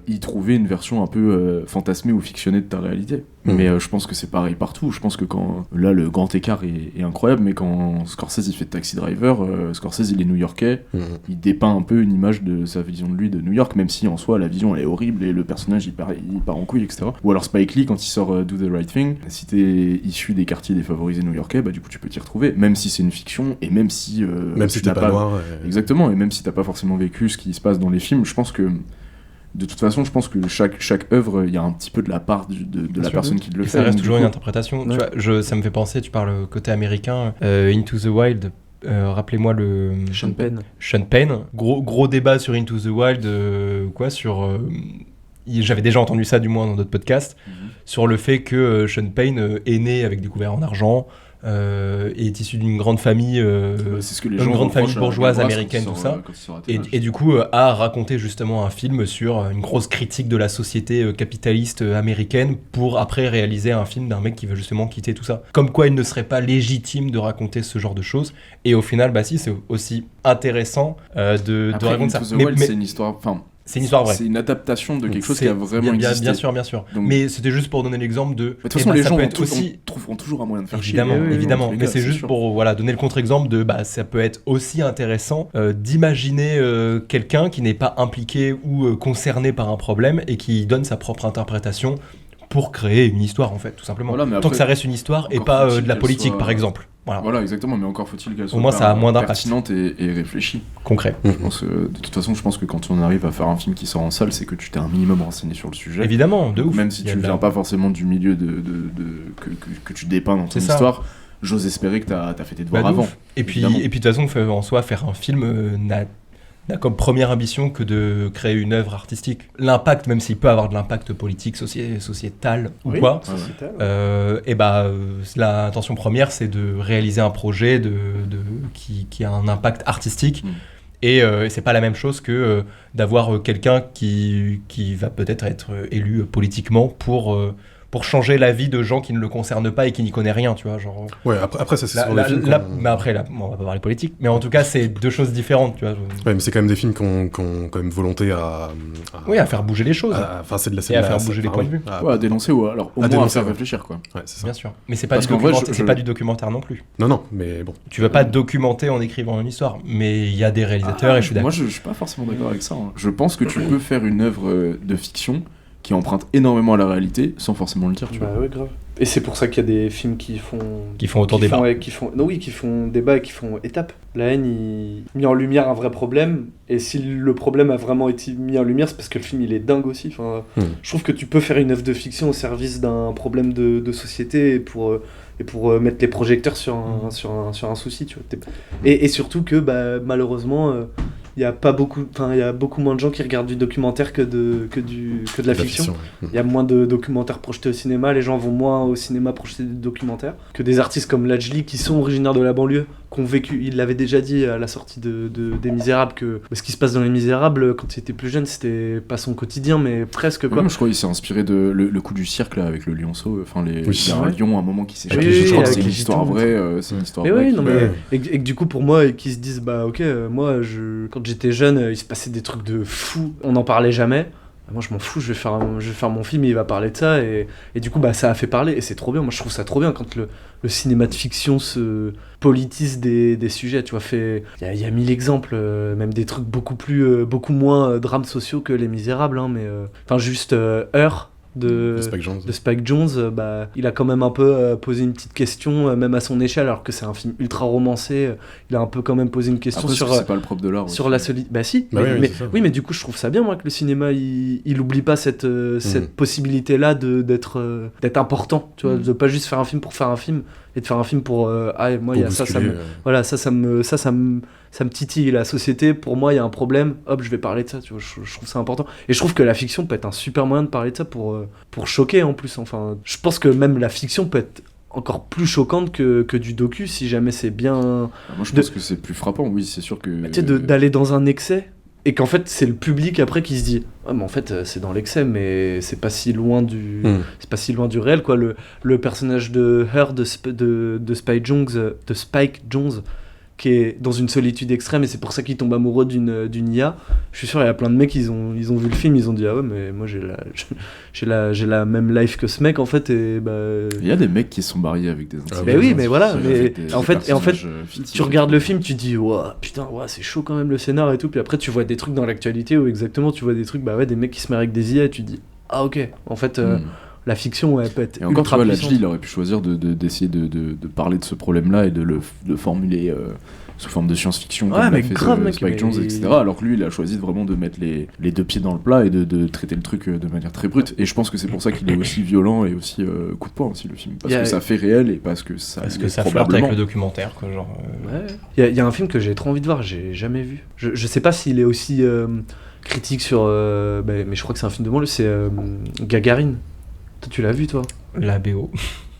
y trouver une version un peu fantasmée ou fictionnée de ta réalité. Mais je pense que c'est pareil partout. Je pense que quand là le grand écart est incroyable, mais quand Scorsese il fait Taxi Driver, Scorsese il est new-yorkais, il dépeint un peu une image de sa vision de lui de New York, même si en soi la vision elle est horrible et le personnage il part en couille, etc. Ou alors Spike Lee quand il sort Do the Right Thing, si t'es issu des quartiers défavorisés new-yorkais, bah du coup tu peux t'y retrouver, même si c'est une fiction et même si t'es pas noir. Exactement, et même si t'as pas forcément vécu ce qui se passe dans les films, je pense que de toute façon, je pense que chaque œuvre, il y a un petit peu de la part de la personne qui le fait. Ça reste toujours une interprétation. Ouais. Tu vois, ça me fait penser, tu parles côté américain, Into the Wild. Rappelez-moi le... Sean Penn. Sean Penn. Gros débat sur Into the Wild, j'avais déjà entendu ça du moins dans d'autres podcasts, sur le fait que Sean Penn est né avec des couverts en argent, est issu d'une grande famille, c'est ce que les gens grande famille bourgeoise américaine, tout ça, et du coup a raconté justement un film sur une grosse critique de la société capitaliste américaine pour après réaliser un film d'un mec qui veut justement quitter tout ça. Comme quoi il ne serait pas légitime de raconter ce genre de choses, et au final si, c'est aussi intéressant de raconter ça. Mais c'est une histoire... C'est une histoire vraie. C'est une adaptation de quelque chose qui a vraiment existé. Bien sûr. Donc, mais c'était juste pour donner l'exemple de... De toute façon, les gens trouveront toujours un moyen de faire chier. Évidemment. Mais c'est juste pour donner le contre-exemple de... ça peut être aussi intéressant d'imaginer quelqu'un qui n'est pas impliqué ou concerné par un problème et qui donne sa propre interprétation pour créer une histoire, en fait, tout simplement. Voilà, tant que ça reste une histoire et pas de la politique, par exemple. Voilà, exactement, mais encore faut-il qu'elle soit moins, ça a moins pertinente et réfléchie. Concret. Je pense que, de toute façon, je pense que quand on arrive à faire un film qui sort en salle, c'est que tu t'es un minimum renseigné sur le sujet. Évidemment, de ouf. Même si tu viens pas forcément du milieu que tu dépeins dans ton histoire, j'ose espérer que t'as fait tes devoirs avant. Et puis de toute façon, en soi, faire un film n'a comme première ambition que de créer une œuvre artistique. L'impact, même s'il peut avoir de l'impact politique, sociétal ou quoi, l'intention première, c'est de réaliser un projet qui a un impact artistique. Et c'est pas la même chose que d'avoir quelqu'un qui va peut-être être élu politiquement pour changer la vie de gens qui ne le concernent pas et qui n'y connaissent rien, tu vois, genre... Ouais, après ça, c'est sur les films mais après, on va pas parler politique, mais en tout cas, c'est deux choses différentes, tu vois. Ouais, mais c'est quand même des films qui ont quand même volonté à faire bouger les choses. C'est de la et à faire bouger les points de vue. À dénoncer, ou alors au moins à faire réfléchir, quoi. Ouais, c'est ça. Bien sûr. Mais c'est pas du documentaire non plus. Non, mais bon. Tu vas pas documenter en écrivant une histoire, mais il y a des réalisateurs et je suis d'accord. Moi, je suis pas forcément d'accord avec ça. Je pense que tu peux faire une œuvre de fiction qui emprunte énormément à la réalité sans forcément le dire, tu vois. Ouais, grave. Et c'est pour ça qu'il y a des films qui font autant débat. Qui font débat et qui font étape. La haine, il met en lumière un vrai problème, et si le problème a vraiment été mis en lumière, c'est parce que le film il est dingue aussi. Enfin, je trouve que tu peux faire une œuvre de fiction au service d'un problème de société et pour mettre les projecteurs sur un souci, tu vois. Et surtout que malheureusement il y a beaucoup moins de gens qui regardent du documentaire que de la fiction. Il y a moins de documentaires projetés au cinéma, les gens vont moins au cinéma projeter des documentaires que des artistes comme Lajli qui sont originaires de la banlieue, qui ont vécu. Il l'avait déjà dit à la sortie des Misérables que ce qui se passe dans Les Misérables quand il était plus jeune, c'était pas son quotidien, mais presque quoi. Même, je crois qu'il s'est inspiré de le coup du cirque là avec le lionceau. Il y a un lion à un moment qui s'échappe. Je crois que c'est une histoire vraie. C'est une histoire vraie. Et que du coup pour moi, qu'ils se disent moi quand j'étais jeune, il se passait des trucs de fou, on n'en parlait jamais. Moi je m'en fous, je vais faire mon film, il va parler de ça, et du coup ça a fait parler, et c'est trop bien. Moi je trouve ça trop bien quand le cinéma de fiction se politise des sujets, tu vois. Il y a 1000 exemples, même des trucs beaucoup moins drames sociaux que Les Misérables, hein, mais juste Heure de Spike Jonze, il a quand même un peu posé une petite question, même à son échelle, alors que c'est un film ultra romancé. Il a un peu quand même posé une question. Après, c'est pas le propre de l'art sur la solitude. Si, mais du coup je trouve ça bien, moi, que le cinéma il oublie pas cette possibilité là d'être important, tu vois, de pas juste faire un film pour faire un film, et de faire un film pour moi il y a ça me titille la société, pour moi il y a un problème, hop, je vais parler de ça, tu vois. Je trouve ça important, et je trouve que la fiction peut être un super moyen de parler de ça pour choquer en plus. Enfin, je pense que même la fiction peut être encore plus choquante que du docu si jamais c'est bien. Moi je pense que c'est plus frappant, oui, c'est sûr que d'aller dans un excès et qu'en fait c'est le public après qui se dit ah mais en fait c'est dans l'excès mais c'est pas si loin du c'est pas si loin du réel quoi. Le personnage de Her de Spike Jonze qui est dans une solitude extrême et c'est pour ça qu'il tombe amoureux d'une IA. Je suis sûr il y a plein de mecs ils ont vu le film, ils ont dit ah ouais mais moi j'ai la même life que ce mec en fait. Et il y a des mecs qui sont mariés avec des intelligences. Mais oui mais voilà, mais en fait tu regardes le film, tu dis ouah putain ouais, c'est chaud quand même le scénar et tout, puis après tu vois des trucs dans l'actualité où exactement tu vois des trucs des mecs qui se marient avec des IA et tu dis ah ok en fait la fiction elle peut être et encore ultra tu vois puissante. Lajli il aurait pu choisir d'essayer de parler de ce problème là et de formuler sous forme de science-fiction comme l'a fait Spike Jonze, etc. Alors que lui il a choisi vraiment de mettre les deux pieds dans le plat et de traiter le truc de manière très brute, et je pense que c'est pour ça qu'il est aussi violent et aussi coup de poing aussi le film, parce que ça fait réel et parce que ça flirte avec le documentaire quoi, genre il y a un film que j'ai trop envie de voir, j'ai jamais vu, je sais pas s'il est aussi critique sur mais je crois que c'est un film de banlieue, c'est Gagarine. Toi, tu l'as vu, toi? La BO.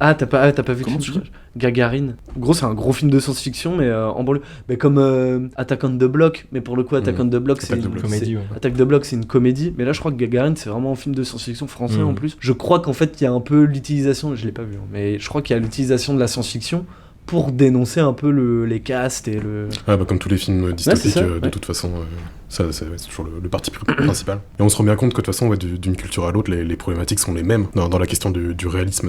Ah, t'as pas vu Comment le tu film? Gagarine. En gros, c'est un gros film de science-fiction, mais en banlieue. Mais comme Attack on the Block, mais pour le coup, Attack on the Block, c'est une comédie. Ouais. Attack the Block, c'est une comédie. Mais là, je crois que Gagarine, c'est vraiment un film de science-fiction français en plus. Je crois qu'en fait, il y a un peu l'utilisation, je l'ai pas vu, mais je crois qu'il y a l'utilisation de la science-fiction pour dénoncer un peu les castes et le... Ah comme tous les films dystopiques, de toute façon, c'est toujours le parti principal. Et on se rend bien compte que de toute façon, d'une culture à l'autre, les problématiques sont les mêmes. Dans la question du réalisme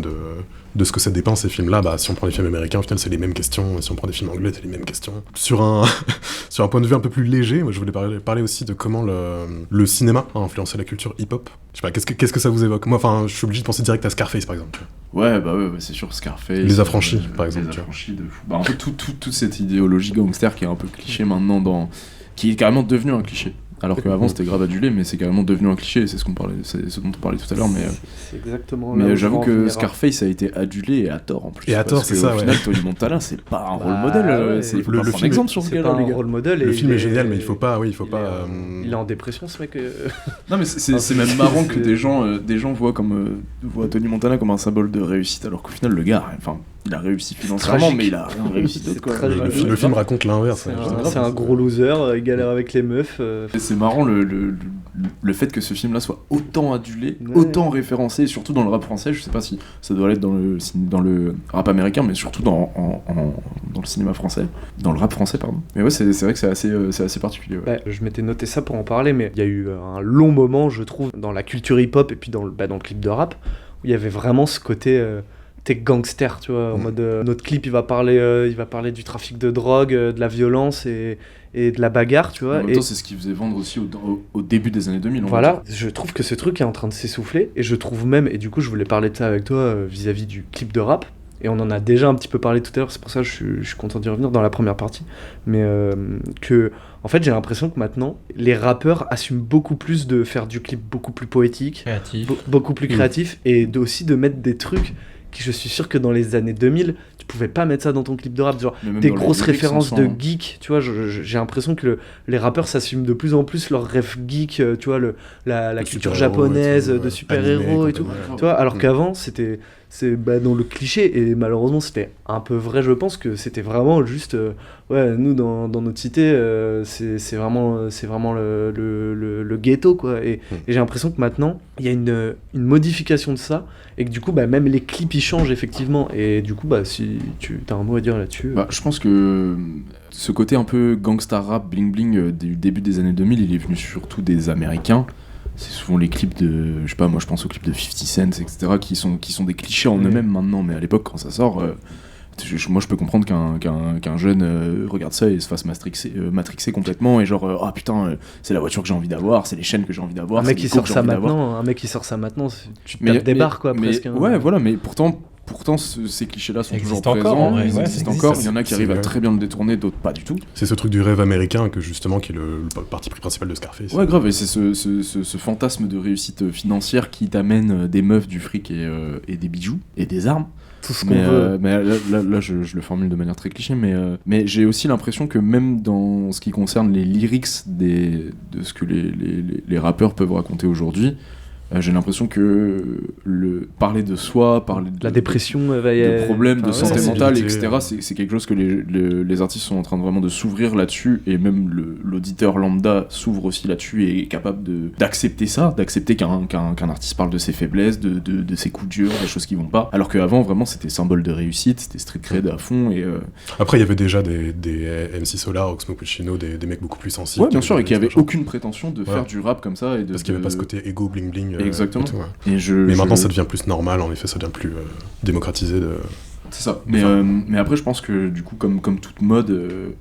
de ce que ça dépeint, ces films-là, si on prend les films américains, au final, c'est les mêmes questions. Si on prend des films anglais, c'est les mêmes questions. Sur un point de vue un peu plus léger, moi, je voulais parler aussi de comment le cinéma a influencé la culture hip-hop. Je sais pas, qu'est-ce que ça vous évoque? Moi, je suis obligé de penser direct à Scarface, par exemple. Ouais, c'est sûr, Scarface. Les Affranchis, par exemple. Les Affranchis de fou. En fait, toute cette idéologie gangster qui est un peu cliché maintenant, qui est carrément devenu un cliché. Alors qu'avant c'était grave adulé, mais c'est carrément devenu un cliché, c'est ce dont on parlait tout à l'heure. C'est exactement. Mais j'avoue que Scarface a été adulé et à tort en plus. Et à tort, c'est ça. Au final, Tony Montana, c'est pas un rôle modèle. Il faut pas prendre exemple sur ce gars-là, les gars. Rôle modèle. Le film est génial, mais il faut pas. Il est en dépression, ce mec. Non, mais c'est même marrant que des gens voient Tony Montana comme un symbole de réussite, alors qu'au final, le gars, il a réussi financièrement, mais il a rien réussi d'autre, quoi. Le film raconte l'inverse. C'est un gros loser, il galère avec les meufs. C'est marrant le fait que ce film-là soit autant adulé, autant référencé, surtout dans le rap français. Je sais pas si ça doit l'être dans le rap américain, mais surtout dans le cinéma français, dans le rap français, pardon. Mais ouais, c'est vrai que c'est assez particulier. Ouais. Je m'étais noté ça pour en parler, mais il y a eu un long moment, je trouve, dans la culture hip-hop et puis dans le clip de rap, où il y avait vraiment ce côté... T'es gangster, tu vois, en mode notre clip il va parler du trafic de drogue, de la violence et de la bagarre, tu vois. En même temps, c'est ce qui faisait vendre aussi au début des années 2000. Voilà, je trouve que ce truc est en train de s'essouffler, et je trouve même, et du coup je voulais parler de ça avec toi vis-à-vis du clip de rap, et on en a déjà un petit peu parlé tout à l'heure, c'est pour ça que je suis content d'y revenir dans la première partie, mais que en fait j'ai l'impression que maintenant les rappeurs assument beaucoup plus de faire du clip beaucoup plus poétique, beaucoup plus créatif, et aussi de mettre des trucs qui, je suis sûr que dans les années 2000, tu pouvais pas mettre ça dans ton clip de rap, genre des grosses références de geek, tu vois, j'ai l'impression que les rappeurs s'assument de plus en plus leur rêve geek, tu vois, la culture japonaise, de super-héros et tout, tu vois, alors qu'avant, c'est dans le cliché, et malheureusement c'était un peu vrai, je pense que c'était vraiment juste nous dans notre cité c'est vraiment le ghetto, quoi, et j'ai l'impression que maintenant il y a une modification de ça, et que du coup même les clips ils changent effectivement, et du coup si tu as un mot à dire là-dessus. Je pense que ce côté un peu gangsta rap bling bling du début des années 2000, il est venu surtout des Américains. C'est souvent les clips de, je sais pas, moi je pense aux clips de 50 Cent, etc., qui sont des clichés en eux-mêmes maintenant, mais à l'époque quand ça sort, moi je peux comprendre qu'un jeune regarde ça et se fasse matrixer complètement, et genre putain, c'est la voiture que j'ai envie d'avoir, c'est les chaînes que j'ai envie d'avoir. Un mec qui sort ça maintenant, tu tapes des barres, quoi, presque. Ouais, voilà, mais pourtant ces clichés-là sont toujours présents, ils existent encore, il y en a qui arrivent à très bien le détourner, d'autres pas du tout. C'est ce truc du rêve américain qui est le parti principal de Scarface. Ouais, grave, et c'est ce fantasme de réussite financière qui t'amène des meufs, du fric et des bijoux, et des armes. Tout ce qu'on veut. Mais là je le formule de manière très cliché, mais j'ai aussi l'impression que même dans ce qui concerne les lyrics de ce que les rappeurs peuvent raconter aujourd'hui, J'ai l'impression que parler de soi, parler de la dépression, de problèmes de santé mentale, etc., ouais. c'est quelque chose que les artistes sont en train de vraiment de s'ouvrir là-dessus, et même l'auditeur lambda s'ouvre aussi là-dessus et est capable d'accepter ça, d'accepter qu'un artiste parle de ses faiblesses, de ses coups durs, des choses qui vont pas, alors qu'avant vraiment c'était symbole de réussite, c'était street cred à fond. Et après il y avait déjà des MC Solar, Oxmo Puccino, des mecs beaucoup plus sensibles. Ouais, bien sûr, et qui avaient aucune prétention de faire du rap comme ça, et parce qu'il n'y avait pas ce côté ego bling bling. Exactement. Et tout, ouais. Mais maintenant ça devient plus normal, en effet, ça devient plus démocratisé. C'est ça. Mais après, je pense que du coup, comme toute mode,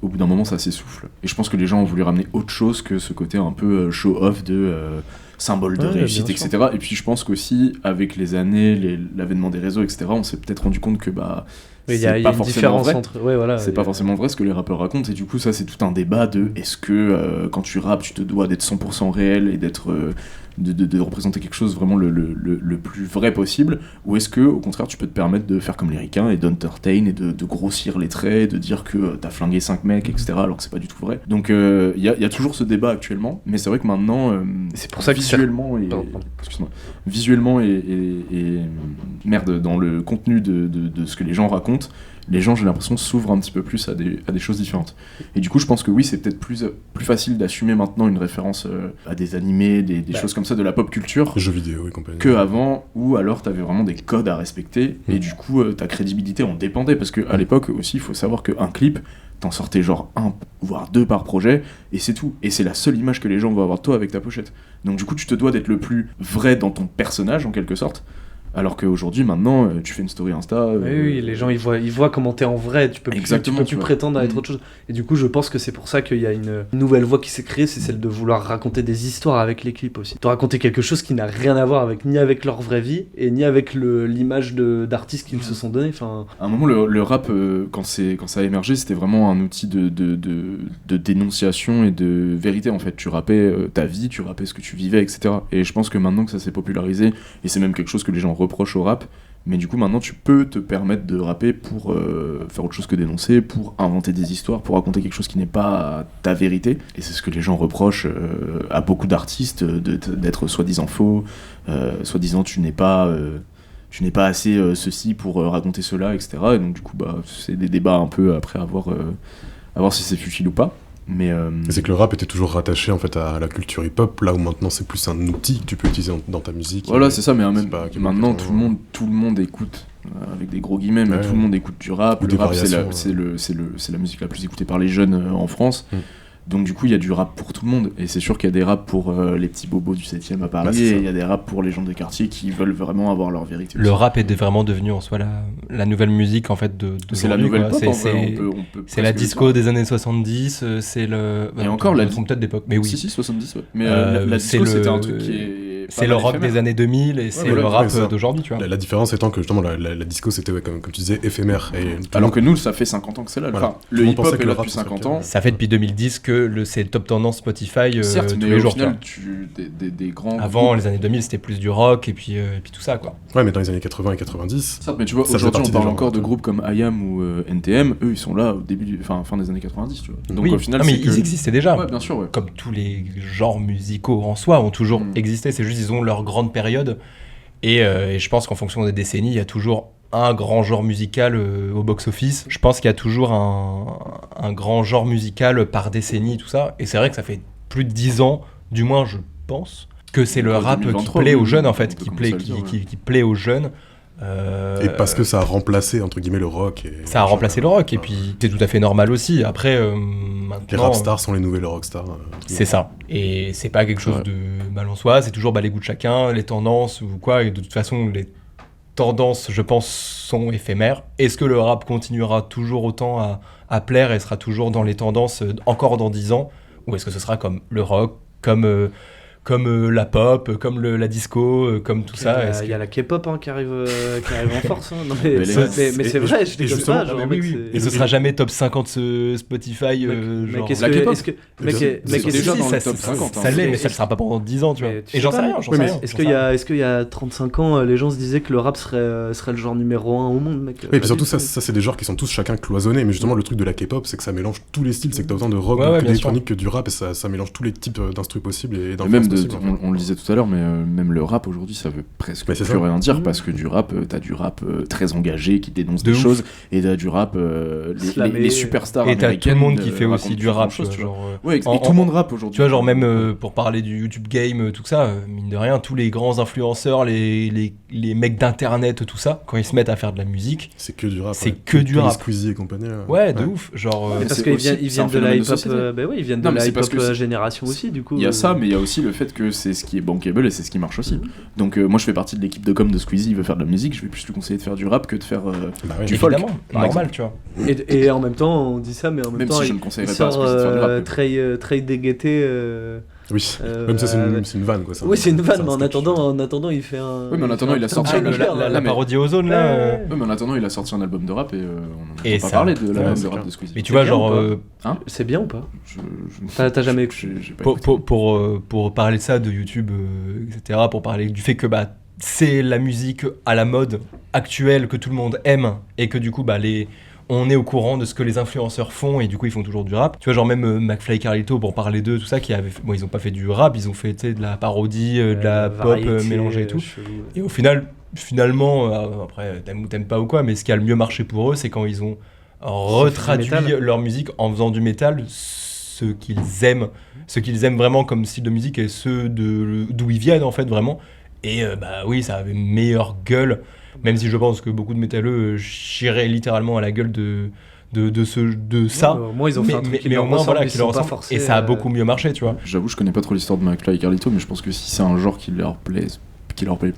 au bout d'un moment, ça s'essouffle. Et je pense que les gens ont voulu ramener autre chose que ce côté un peu show-off de symbole de réussite, etc. Et puis je pense qu'aussi, avec les années, l'avènement des réseaux, etc., on s'est peut-être rendu compte que c'est pas forcément vrai. C'est pas forcément vrai ce que les rappeurs racontent. Et du coup, ça, c'est tout un débat de est-ce que quand tu rappes, tu te dois d'être 100% réel et d'être de représenter quelque chose vraiment le plus vrai possible, ou est-ce que au contraire tu peux te permettre de faire comme les ricains et d'entertain et de grossir les traits, de dire que t'as flingué 5 mecs, etc., alors que c'est pas du tout vrai. Donc il y a toujours ce débat actuellement, mais c'est vrai que maintenant c'est pour ça que visuellement et merde, dans le contenu de ce que les gens racontent, les gens, j'ai l'impression, s'ouvrent un petit peu plus à des choses différentes. Et du coup, je pense que oui, c'est peut-être plus facile d'assumer maintenant une référence à des animés, des choses comme ça, de la pop culture, jeux vidéo et compagnie, qu'avant, où alors t'avais vraiment des codes à respecter, et du coup, ta crédibilité en dépendait, parce qu'à l'époque aussi, il faut savoir qu'un clip, t'en sortais genre 1 voire 2 par projet, et c'est tout. Et c'est la seule image que les gens vont avoir de toi avec ta pochette. Donc du coup, tu te dois d'être le plus vrai dans ton personnage, en quelque sorte. Alors qu'aujourd'hui, maintenant, tu fais une story Insta. Oui, les gens ils voient comment t'es en vrai. Tu peux plus prétendre à être autre chose. Et du coup, je pense que c'est pour ça qu'il y a une nouvelle voie qui s'est créée, c'est celle de vouloir raconter des histoires avec les clips aussi. De raconter quelque chose qui n'a rien à voir ni avec leur vraie vie et ni avec l'image d'artistes qu'ils se sont donnés. Enfin... À un moment, le rap, quand ça a émergé, c'était vraiment un outil de dénonciation et de vérité, en fait. Tu rappais ta vie, tu rappais ce que tu vivais, etc. Et je pense que maintenant que ça s'est popularisé, et c'est même quelque chose que les gens reproche au rap, mais du coup maintenant tu peux te permettre de rapper pour faire autre chose que dénoncer, pour inventer des histoires, pour raconter quelque chose qui n'est pas ta vérité, et c'est ce que les gens reprochent à beaucoup d'artistes, d'être soi-disant faux, soi-disant tu n'es pas assez ceci pour raconter cela, etc. Et donc du coup c'est des débats un peu après à voir si c'est futile ou pas. Mais c'est que le rap était toujours rattaché en fait à la culture hip-hop, là où maintenant c'est plus un outil que tu peux utiliser dans ta musique. Voilà, c'est ça, mais maintenant tout le monde écoute, avec des gros guillemets, mais tout le monde écoute du rap. Le rap, c'est la musique la plus écoutée par les jeunes en France. Donc du coup, il y a du rap pour tout le monde, et c'est sûr qu'il y a des raps pour les petits bobos du 7ème à Paris, et il y a des raps pour les gens des quartiers qui veulent vraiment avoir leur vérité. Le rap est vraiment devenu en soi la nouvelle musique en fait de c'est la nouvelle pop, c'est la disco des années 70, c'est le... Et encore, la peut-être d'époque, mais oui. Si, 70, ouais. Mais la disco, c'était un truc qui est... C'est le rock des années 2000 et c'est le rap d'aujourd'hui, tu vois. La différence étant que justement la disco c'était comme tu disais éphémère. Alors que nous, ça fait 50 ans que c'est là. Enfin, le hip-hop est là depuis 50 ans. Ça fait depuis 2010 que c'est top tendance Spotify certes, tous les jours. Final, des grands avant groupes. les années 2000 c'était plus du rock et puis tout ça quoi. Ouais, mais dans les années 80 et 90. Certes, mais tu vois, aujourd'hui on parle encore de groupes comme IAM ou NTM, eux ils sont là au début, fin des années 90, tu vois. Donc oui. au final, mais ils existaient déjà. Ouais, bien sûr, ouais. Comme tous les genres musicaux en soi ont toujours existé, c'est juste ils ont leur grande période et je pense qu'en fonction des décennies il y a toujours un grand genre musical au box-office. Je pense qu'il y a toujours un grand genre musical par décennie, tout ça. Et c'est vrai que ça fait plus de 10 ans, du moins je pense, que c'est le rap qui plaît aux jeunes, en fait, qui plaît aux jeunes. Et parce que ça a remplacé, entre guillemets, le rock. Ça a remplacé le rock, et puis c'est tout à fait normal aussi. Après, maintenant... Les rap stars sont les nouvelles rockstars. C'est ça. Et c'est pas quelque chose de mal en soi, c'est toujours les goûts de chacun, les tendances ou quoi, et de toute façon, les tendances, je pense, sont éphémères. Est-ce que le rap continuera toujours autant à plaire et sera toujours dans les tendances encore dans 10 ans? Ou est-ce que ce sera comme le rock, comme la pop, comme la disco, comme tout ça? Il y a la K-pop qui arrive en force. Non, mais c'est vrai, je déconne pas. Genre, oui. Et ce sera jamais top 50 Spotify. Mec, la K-pop, c'est déjà dans le top 50. Ça l'est, mais ça ne sera pas pendant 10 ans, tu vois. Et j'en sais rien. Est-ce qu'il y a 35 ans, les gens se disaient que le rap serait le genre numéro 1 au monde, mec? Oui, et puis surtout, ça c'est des genres qui sont tous chacun cloisonnés, mais justement, le truc de la K-pop, c'est que ça mélange tous les styles, c'est que t'as autant de rock, d'électronique que du rap, et ça mélange tous les types d'instruments possibles et d'influences. possible, en fait. on le disait tout à l'heure, mais même le rap aujourd'hui, ça veut presque Mais c'est plus ça. rien dire, parce que du rap, t'as du rap très engagé qui dénonce De des ouf. choses, et t'as du rap, Slamé. les superstars Et t'as tout américaines le monde qui fait racontent aussi plus du rap, grand-chose, tu vois, genre, Ouais, et en- tout le monde rappe aujourd'hui. tu vois, genre même pour parler du YouTube game, tout ça, mine de rien, tous les grands influenceurs, les mecs d'internet, tout ça, quand ils se mettent à faire de la musique, C'est que du rap. C'est ouais. que Tous du les rap. Squeezie et compagnie. ouais, de ouf, genre... Mais Mais parce c'est qu'ils aussi- viennent, ils c'est un viennent de la phénomène de hip-hop, société. oui, ils viennent de Non, mais la c'est parce hip-hop que c'est- génération aussi, du coup. Il y a ça, mais il y a aussi le fait que c'est ce qui est bankable et c'est ce qui marche aussi. Donc moi je fais partie de l'équipe de com de Squeezie, il veut faire de la musique, je vais plus lui conseiller de faire du rap que de faire Bah oui. du folk, évidemment, par normal, exemple. tu vois. Et en même temps, on dit ça, mais en même Même temps, si je il, ne conseillerais il pas à sort Squeezie de faire du rap. très déguetté. Oui. Euh, Même ça, avec- c'est une vanne, quoi. Oui, c'est une vanne, un mais en sketch. attendant, il fait un. Oui, mais en attendant, il a sorti un le- banger, la- là. La mais- parodie Ozone, là... Ouais. Ouais, mais en attendant, il a sorti un album de rap et on n'en Et a pas ça- parlé de ouais, l'album c'est de rap clair. de Squeezie. Mais tu vois, bien ou genre... pas C'est bien ou pas Je- T'as jamais écouté j'ai pas pour, écouté. pour parler de ça, de YouTube, etc., pour parler du fait que bah, c'est la musique à la mode actuelle que tout le monde aime et que du coup, bah, on est au courant de ce que les influenceurs font et du coup, ils font toujours du rap. Tu vois, genre même McFly et Carlito, pour parler d'eux, tout ça, bon, ils ont pas fait du rap, ils ont fait tu sais, de la parodie, de la pop variété, mélangée et tout. chelou. Et au final, finalement, après, t'aimes ou t'aimes pas ou quoi, mais ce qui a le mieux marché pour eux, c'est quand ils ont retraduit métal. leur musique en faisant du métal, ce qu'ils aiment vraiment comme style de musique et d'où ils viennent en fait vraiment. Et bah oui, ça avait une meilleure gueule, même si je pense que beaucoup de métalleux chiraient littéralement à la gueule de ça. Ouais, au moins, ils ont fait un truc qui mais leur au moins ressemble, voilà, ils qui sont leur pas ressemble. forcés, Et ça a beaucoup mieux marché, tu vois. J'avoue, je connais pas trop l'histoire de McFly et Carlito, mais je pense que si c'est un genre qui leur plaît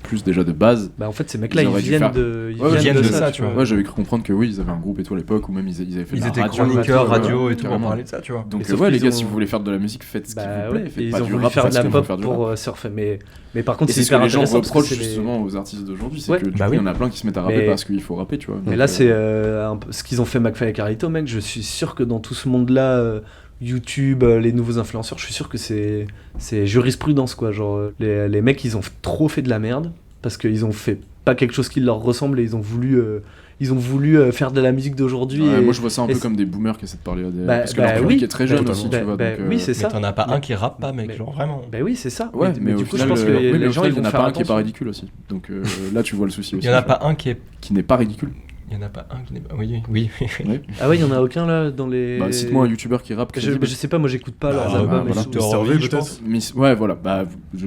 plus déjà de base. Bah en fait, ces mecs-là, Ils ils auraient dû viennent faire- de, Ouais, viennent de ça, tu vois. Ouais, j'avais cru comprendre que oui, ils avaient un groupe et tout à l'époque, ou même ils avaient fait de Ils la étaient radio. chroniqueurs, ouais, radio et tout, on carrément. parlait de ça, tu vois. Donc Et sauf ouais, les qu'ils gars, ont- si vous voulez faire de la musique, faites ce qui Bah vous plaît. ouais, et Faites ils pas ont du voulu rap faire de parce la qu'il faut pop faire du pour rap. surfer. Mais par contre, Et c'est c'est ce que hyper les gens intéressant parce que reprochent c'est les- justement aux artistes d'aujourd'hui, c'est Ouais, que du bah coup, oui. il y en a plein qui se mettent à rapper Mais- parce qu'il faut rapper, tu vois. Mais Donc, là, c'est un peu ce qu'ils ont fait McFly et Carlito, mec. Je suis sûr que dans tout ce monde-là, YouTube, les nouveaux influenceurs, je suis sûr que c'est jurisprudence, quoi. Genre, les mecs, ils ont trop fait de la merde parce qu'ils ont fait pas quelque chose qui leur ressemble et ils ont voulu faire de la musique d'aujourd'hui. ouais, et- moi je vois ça un et peu comme des boomers qui essaient de parler à des. Bah- Parce que bah leur public oui. est très jeune Bah, aussi, bah, tu vois. bah, donc, oui, c'est Mais ça. t'en as pas Mais- un qui rappe pas, mec, mais- genre vraiment. Bah oui, c'est ça. Ouais, mais du au coup, final, je pense que oui, mais les au gens, final, ils il y en vont a faire pas un qui est pas attention. ridicule aussi. Donc là, tu vois le souci aussi. Il y en a tu vois. pas un qui est... Qui n'est pas ridicule. Il y en a pas un qui n'est pas... Oui, oui. Ouais. Ah ouais, il y en a aucun là dans les. Bah, cite-moi un youtubeur qui rappe. Je sais pas, moi j'écoute pas leurs Ah, albums. voilà. et tout. Mr. V, je peut-être pense. Ouais, voilà. Bah,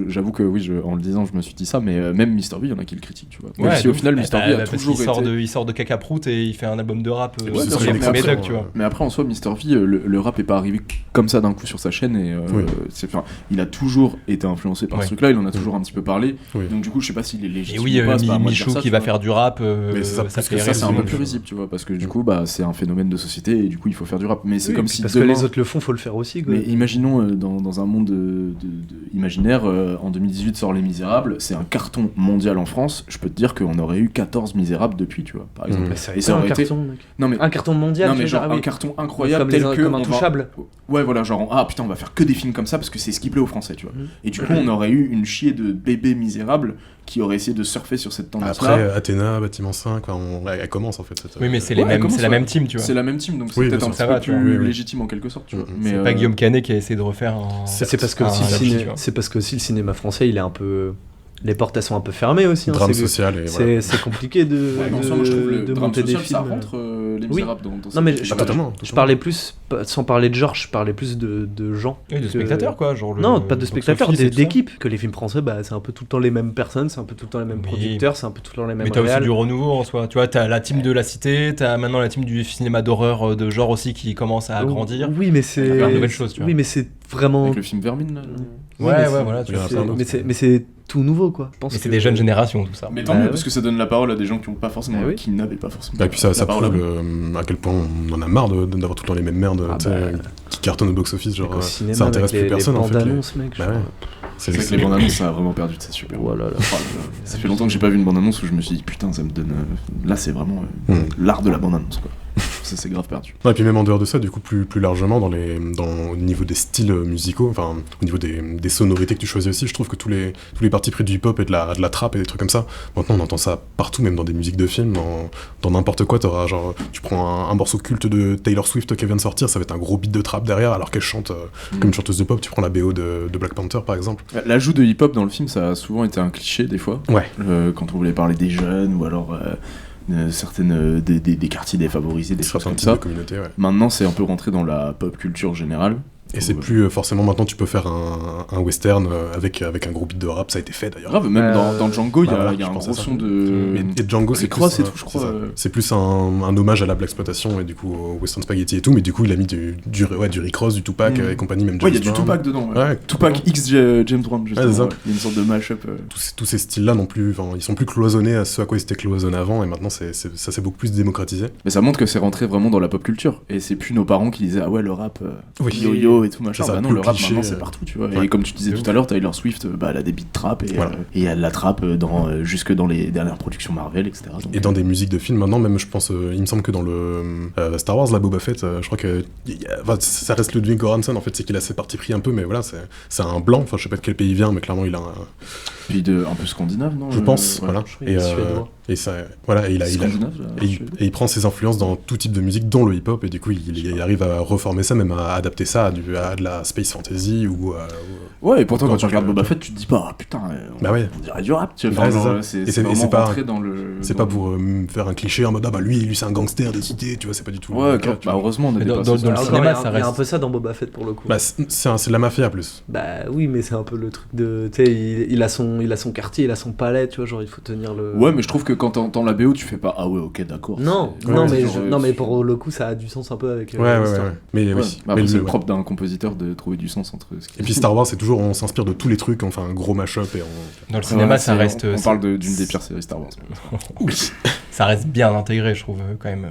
j'avoue que oui, en le disant, je me suis dit ça, mais même Mr. V, il y en a qui le critiquent, tu vois. Même si de au ouf. final, Eh Mr. bah, V a parce toujours qu'il sort été. il sort de Cacaproute et il fait un album de rap puis, Ouais, c'est bien sûr, sûr, les mais premiers après, dogs, tu vois. Mais après, en soi, Mr. V, le rap est pas arrivé comme ça d'un coup sur sa chaîne et Oui. il a toujours été influencé par Ouais. ce truc-là, il en a toujours un petit peu parlé. Oui. Donc du coup, je sais pas s'il est légitime Et oui, ou pas, c'est pas à moi de dire Michou ça, qui tu va vois. faire du rap, Mais c'est ça, ça plus fait que Ça, c'est un rire. peu plus risible, tu vois, parce que du coup, bah, c'est un phénomène de société et du coup, il faut faire du rap. Mais c'est Oui, comme puis si parce demain... que les autres le font, faut le faire aussi. Quoi. Mais imaginons dans un monde imaginaire, en 2018 sort Les Misérables, c'est un carton mondial en France. Je peux te dire qu'on aurait eu 14 Misérables depuis, tu vois, par exemple. Mmh. Mais ça a Et été ça un aurait été- carton, mec. Non mais Un carton mondial, non tu mais veux genre dire, ah un oui. carton incroyable Comme tel les- que comme on va- Intouchables. Ouais voilà, genre ah putain on va faire que des films comme ça parce que c'est ce qui plaît aux Français, tu vois. Mhm. Et du coup on aurait eu une chier de bébés misérables qui auraient essayé de surfer sur cette tendance là. Après, Athéna, Bâtiment 5, elle commence en fait. Cette, Oui, mais c'est Ouais, la comment même team, tu vois. C'est la même team donc c'est Oui, peut-être bien un sûr, petit ça peu va, tu vois, plus oui, oui. légitime en quelque sorte, tu vois. Mhm. Mais C'est pas Guillaume Canet qui a essayé de refaire un... C'est parce que un aussi le affiche, ciné- tu vois. c'est parce que aussi le cinéma français, il est un peu. Les portes elles sont un peu fermées aussi. hein. drame C'est- social et voilà. C'est compliqué de, ouais, mais en soi, moi, je trouve le de drame monter des social, ça films. rentre Les Oui. Misérables dans Non, mais cette- je- Ah, totalement. Je parlais plus, sans parler de genre, je parlais plus de gens. Oui, de que- spectateurs, quoi. Genre Non, pas de spectateurs, box-office et tout ça. d'équipes. Que les films français, bah, c'est un peu tout le temps les mêmes personnes, c'est un peu tout le temps les mêmes Oui. producteurs, c'est un peu tout le temps les mêmes Mais t'as aussi réals. du renouveau en soi. Tu vois, t'as la team de la cité, t'as maintenant la team du cinéma d'horreur de genre aussi qui commence à grandir. Oui, mais Il y a c'est. plein de nouvelles choses, tu vois. Oui, mais c'est vraiment. Avec le film Vermine là. Oui, Ouais, mais ouais, c'est- voilà, tu Il y en a vois. plein d'autres. Mais c'est tout nouveau, quoi. Je pense Et c'est que- des jeunes générations, tout ça. Mais tant Bah mieux ouais. parce que ça donne la parole à des gens qui ont pas forcément Bah oui. qui n'avaient pas forcément. Et puis ça la parole prouve avant. à quel point on en a marre d'avoir tout le temps les mêmes merdes Ah tu sais, bah. qui cartonnent au box-office. Mec, Genre, au cinéma, ça intéresse avec plus personne les en fait. bandes annonces, mec. Bah je ouais. crois. C'est vrai que les bandes annonces ça a vraiment perdu de ses super. Oh là là. Ça fait longtemps que j'ai pas vu une bande annonce où je me suis dit putain ça me donne là c'est vraiment l'art de la bande annonce quoi. Ça, c'est grave perdu. Ouais, et puis même en dehors de ça, du coup, plus largement, au niveau des styles musicaux, enfin, au niveau des sonorités que tu choisis aussi, je trouve que tous les partis pris du hip-hop et de la trap et des trucs comme ça, maintenant on entend ça partout, même dans des musiques de films, dans n'importe quoi, t'auras genre, tu prends un morceau culte de Taylor Swift qui vient de sortir, ça va être un gros beat de trap derrière, alors qu'elle chante comme une chanteuse de pop, tu prends la BO de Black Panther par exemple. L'ajout de hip-hop dans le film, ça a souvent été un cliché des fois. Ouais. Quand on voulait parler des jeunes ou alors certaines des quartiers défavorisés, des choses comme ça. De communauté, ouais. Maintenant, c'est un peu rentré dans la pop culture générale. Et c'est plus forcément maintenant tu peux faire un western avec un gros beat de rap, ça a été fait d'ailleurs. Grave, même dans Django, il y a un pense gros à ça. son de. Et Django, c'est plus, Cross et tout, je crois. c'est plus un hommage à la blaxploitation et du coup au western spaghetti et tout, mais du coup il a mis du Rick Ross, du Tupac et compagnie, même Ouais, James il y a du Brown. Tupac dedans. Ouais, Tupac X James Brown, justement. Ouais, c'est ça. Ouais. Il y a une sorte de mashup. Tous ces styles-là non plus, ils sont plus cloisonnés à ce à quoi ils étaient cloisonnés avant, et maintenant ça s'est beaucoup plus démocratisé. Mais ça montre que c'est rentré vraiment dans la pop culture. Et c'est plus nos parents qui disaient ah ouais, le rap, Oui. yo-yo et tout machin. Ça, Bah non, plus le rap cliché, maintenant c'est partout, tu vois. ouais. Et comme tu disais tout à l'heure, Taylor Swift, elle a des beats trap et Voilà. et elle la trappe jusque dans les dernières productions Marvel, etc. Donc, Et dans des musiques de films maintenant, même je pense, il me semble que dans le Star Wars, la Boba Fett, je crois que ça reste Ludwig Göransson en fait, c'est qu'il a ses parties pris un peu, mais voilà, c'est un blanc, enfin je sais pas de quel pays il vient, mais clairement il a Puis un peu scandinave, non je pense, ouais. voilà. qu'il est suédois. Et ça, voilà, et Scandinave, et il prend ses influences dans tout type de musique, dont le hip-hop, et du coup il arrive à reformer ça, même à adapter ça à de la space fantasy ou Ouais, et pourtant Quand quand tu regardes tu- Boba Fett, tu te dis pas ah, putain, Bah ouais. on dirait du rap, tu vois. Ouais, Enfin, c'est genre, ça. c'est Et c'est vraiment pas- rentré dans le. c'est pas pour faire un cliché en mode ah bah lui c'est un gangster de cité, tu vois, c'est pas du tout. Ouais, le cas, tu bah vois. heureusement on a Mais dans- dépassé dans ça. le Alors, cinéma, il y a ça il y a un reste- peu ça dans Boba Fett pour le coup. Bah, c'est de la mafia plus. Bah oui, mais c'est un peu le truc de. Tu sais, il a son quartier, il a son palais, tu vois, genre il faut tenir le. Ouais, mais je trouve que quand t'entends la BO, tu fais pas ah ouais, ok, d'accord. Non, c'est- non, ouais, mais, genre, non, mais pour le coup, ça a du sens un peu avec. Ouais. l'histoire. Mais Ouais. oui. Bah, Mais après, c'est le ouais. propre d'un compositeur de trouver du sens entre ce qui Et puis Star Wars, c'est toujours, on s'inspire de tous les trucs, on fait un gros mash-up et on. Dans le cinéma, Ouais, ça c'est- reste. On ça- parle d'une des pires séries Star Wars. ça reste bien intégré, je trouve, quand même.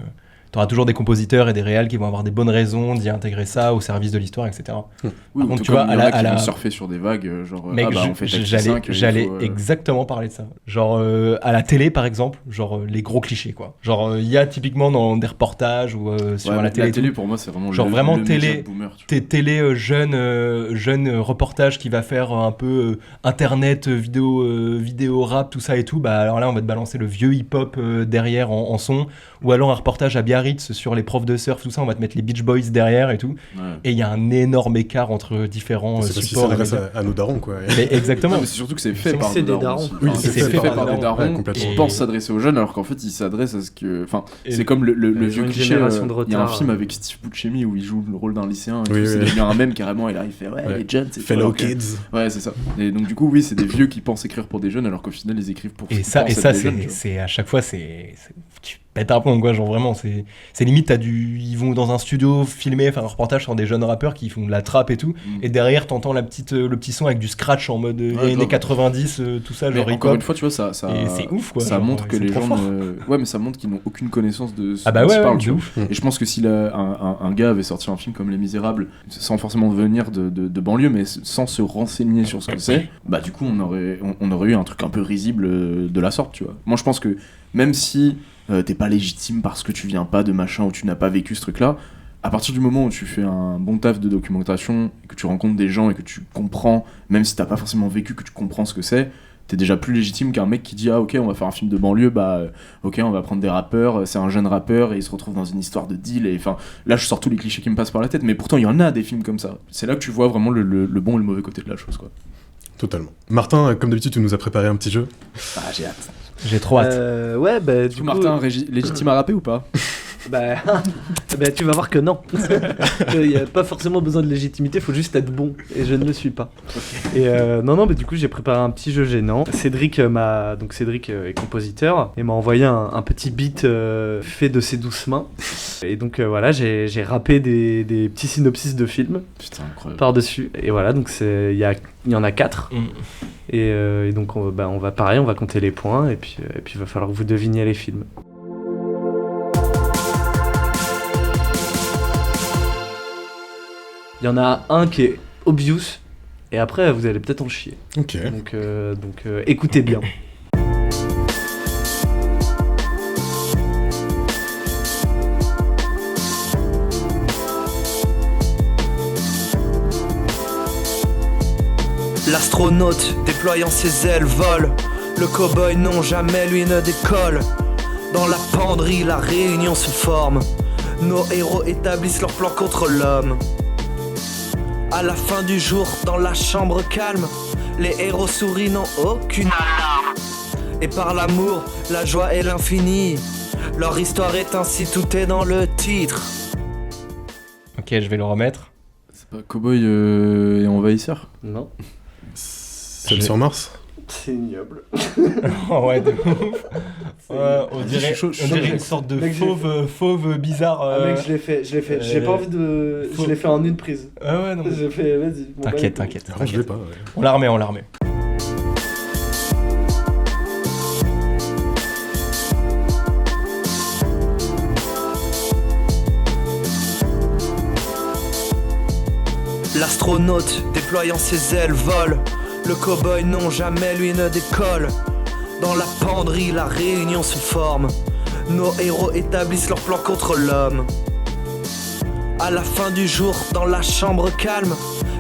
T'auras toujours des compositeurs et des réals qui vont avoir des bonnes raisons d'y intégrer ça au service de l'histoire, etc. Oui, Par ou contre, tout tu vois, comme il y en à a la- qui à vont la- surfer sur des vagues, genre Mec, ah bah on fait Taxi j'allais 5, il j'allais faut, exactement parler de ça. Genre, à la télé, par exemple, genre les gros clichés, quoi. Genre, il y a typiquement dans des reportages ou sur Ouais, la télé. et tout, pour moi c'est vraiment Genre le, vraiment le média télé- boomer, tu T'es télé jeune reportage qui va faire un peu internet, vidéo rap, tout ça et tout, bah alors là on va te balancer le vieux hip-hop derrière en son, ou alors un reportage à Biarritz sur les profs de surf, tout ça, on va te mettre les Beach Boys derrière et tout, vois. Ouais. et il y a un énorme écart entre différents C'est parce qu'il supports. et s'adresse médias. à nos darons, quoi. Mais exactement. Non, mais c'est surtout que c'est fait C'est par que c'est des des darons. aussi. Oui, Enfin, c'est c'est fait fait par par des des darons. Ouais, darons complètement. qui Et- pensent s'adresser aux jeunes alors qu'en fait ils s'adressent à ce que. Enfin, Et- c'est comme le Ils vieux ont une cliché. génération de Il y a un retard. film avec Steve Buscemi où il joue le rôle d'un lycéen et Oui, tout, c'est oui. devenu un mème carrément et là il fait ouais, Ouais. les jeunes c'est Fellow kids. Ouais, c'est ça. Et donc du coup, oui, c'est des vieux qui pensent écrire pour des jeunes alors qu'au final ils écrivent pour Et qui ça, pensent être des jeunes, tu vois. c'est à chaque fois, tu pètes un plomb, quoi, genre vraiment, c'est limite, ils vont dans un studio filmer, faire un reportage sur des jeunes rappeurs qui font de la trap et tout, et derrière t'entends le petit son avec du scratch en mode Ouais, années grave. 90, tout ça, Mais genre encore une hip-hop. fois, tu vois, ça Et c'est ouf, quoi. Ça genre, montre que c'est les trop gens. fort. Ouais, mais ça montre qu'ils n'ont aucune connaissance de ce Ah bah dont ouais, ils parlent, de tu vois. ouf. Et je pense que si un gars avait sorti un film comme Les Misérables, sans forcément venir de banlieue, mais sans se renseigner sur ce que c'est, bah du coup on aurait eu un truc un peu risible de la sorte, tu vois. Moi je pense que même si t'es pas légitime parce que tu viens pas de machin ou tu n'as pas vécu ce truc-là, à partir du moment où tu fais un bon taf de documentation, et que tu rencontres des gens et que tu comprends, même si t'as pas forcément vécu, que tu comprends ce que c'est, t'es déjà plus légitime qu'un mec qui dit ah ok on va faire un film de banlieue, bah ok on va prendre des rappeurs, c'est un jeune rappeur et il se retrouve dans une histoire de deal, et enfin là je sors tous les clichés qui me passent par la tête, mais pourtant il y en a des films comme ça. C'est là que tu vois vraiment le bon et le mauvais côté de la chose, quoi. Totalement. Martin, comme d'habitude, tu nous as préparé un petit jeu. Ah j'ai hâte. J'ai trop hâte. Ouais, bah Du du coup coup, Martin, légitime à rapper ou pas? bah, bah, tu vas voir que non. Il n'y a pas forcément besoin de légitimité, il faut juste être bon. Et je ne le suis pas. Et non, bah, du coup, j'ai préparé un petit jeu gênant. Cédric est compositeur et m'a envoyé un petit beat fait de ses douces mains. Et donc voilà, j'ai rappé des petits synopsis de films Putain incroyable. par-dessus. Et voilà, donc il y en a 4. Mm. Et donc on va compter les points et puis il va falloir que vous deviniez les films. Il y en a un qui est obvious et après vous allez peut-être en chier. Ok. Donc écoutez bien. L'astronaute déployant ses ailes vole. Le cow-boy non jamais lui ne décolle. Dans la penderie la réunion se forme. Nos héros établissent leur plan contre l'homme. À la fin du jour, dans la chambre calme, les héros souris n'ont aucune alarme. Et par l'amour, la joie et l'infini, leur histoire est ainsi, tout est dans le titre. Ok, je vais le remettre. C'est pas Cowboy et Envahisseur? Non. Celle sur Mars? C'est ignoble. Oh ouais, de ouf. On dirait, chaud, on dirait une sorte de Mec, fauve bizarre. Ah mec, je l'ai fait. J'ai pas envie de. Je l'ai fait en une prise. Ah ouais, non. J'ai fait, vas-y. mon T'inquiète, bail. t'inquiète. Ah, je l'ai pas, ouais. On la remet. L'astronaute déployant ses ailes vole. Le cow-boy non jamais lui ne décolle. Dans la penderie la réunion se forme. Nos héros établissent leur plan contre l'homme. À la fin du jour, dans la chambre calme,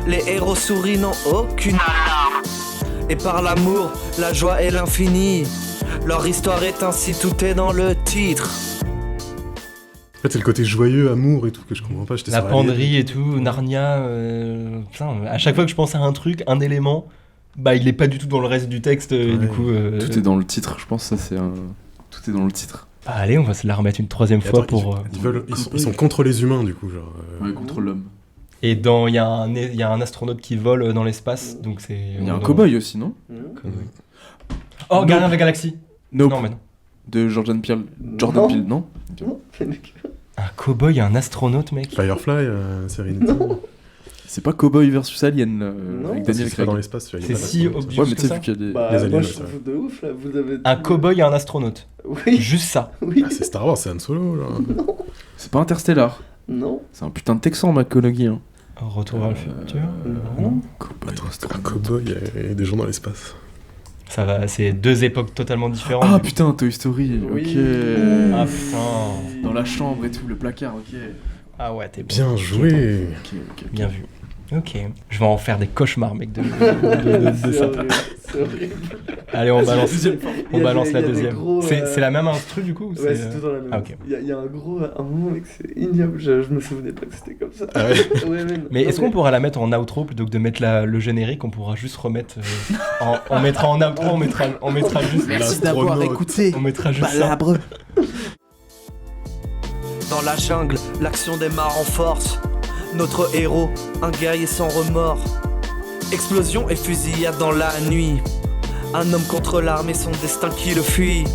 les héros souris n'ont aucune alarme. Et par l'amour, la joie et l'infini, leur histoire est ainsi, tout est dans le titre. En fait, c'est le côté joyeux, amour et tout que je comprends pas. J'étais La sur penderie et tout, Narnia. Putain, à chaque fois que je pense à un truc, un élément, bah il est pas du tout dans le reste du texte. Ouais. Du coup. Tout est dans le titre, je pense. Ça, c'est un. Tout est dans le titre. Bah, allez, on va se la remettre une troisième Et fois attends, pour. ils sont contre les humains, du coup, genre. Ouais, contre l'homme. Et il y a un astronaute qui vole dans l'espace, donc c'est. Il y a un cowboy aussi, non? Oh, Gardien de la Galaxie. Nope. Non, mais non. De Jordan Peele. Non. Peele, non? Non, mec. Un cowboy et un astronaute, mec. Firefly, Serenity. C'est pas Cowboy versus Alien, là, Non. avec Daniel Daniel Craig Craig. dans l'espace, tu vois, il y a C'est pas si d'astronaute. obvious. Ouais, mais que tu sais, ça. vu qu'il y a des. Bah, Les aliens, moi je ouais, trouve de ouf là, vous avez. Un cowboy et un astronaute. Oui, Juste ça. oui. Ah, c'est Star Wars, c'est Han Solo, genre. C'est pas Interstellar. Non. C'est un putain de Texan, McConaughey. Hein. Retour vers le futur. Non. Cowboy. Attends, c'est un cowboy et des gens dans l'espace. Ça va, c'est deux époques totalement différentes. Ah du coup. putain, Toy Story. Oui. Ok. Ah putain. Dans la chambre et tout, le placard, ok. Ah ouais, t'es bon. Bien joué. Ok. Bien vu. Ok. Je vais en faire des cauchemars, mec, de C'est ça. horrible, c'est horrible. Allez, on balance. Il y a la des deuxième. gros, C'est la même instru du coup ou Ouais, c'est, c'est tout dans la même. Ah, ok. Il y a un moment, mec, c'est ignoble. Je me souvenais pas que c'était comme ça. Ah ouais. Ouais, même. Mais Non, est-ce qu'on pourra la mettre en outro plutôt que de mettre le générique? On pourra juste remettre. On mettra en outro, on mettra juste. Merci d'avoir écouté. On mettra juste ça. Dans la jungle, l'action démarre en force. Notre héros, un guerrier sans remords. Explosion et fusillade dans la nuit. Un homme contre l'armée, son destin qui le fuit.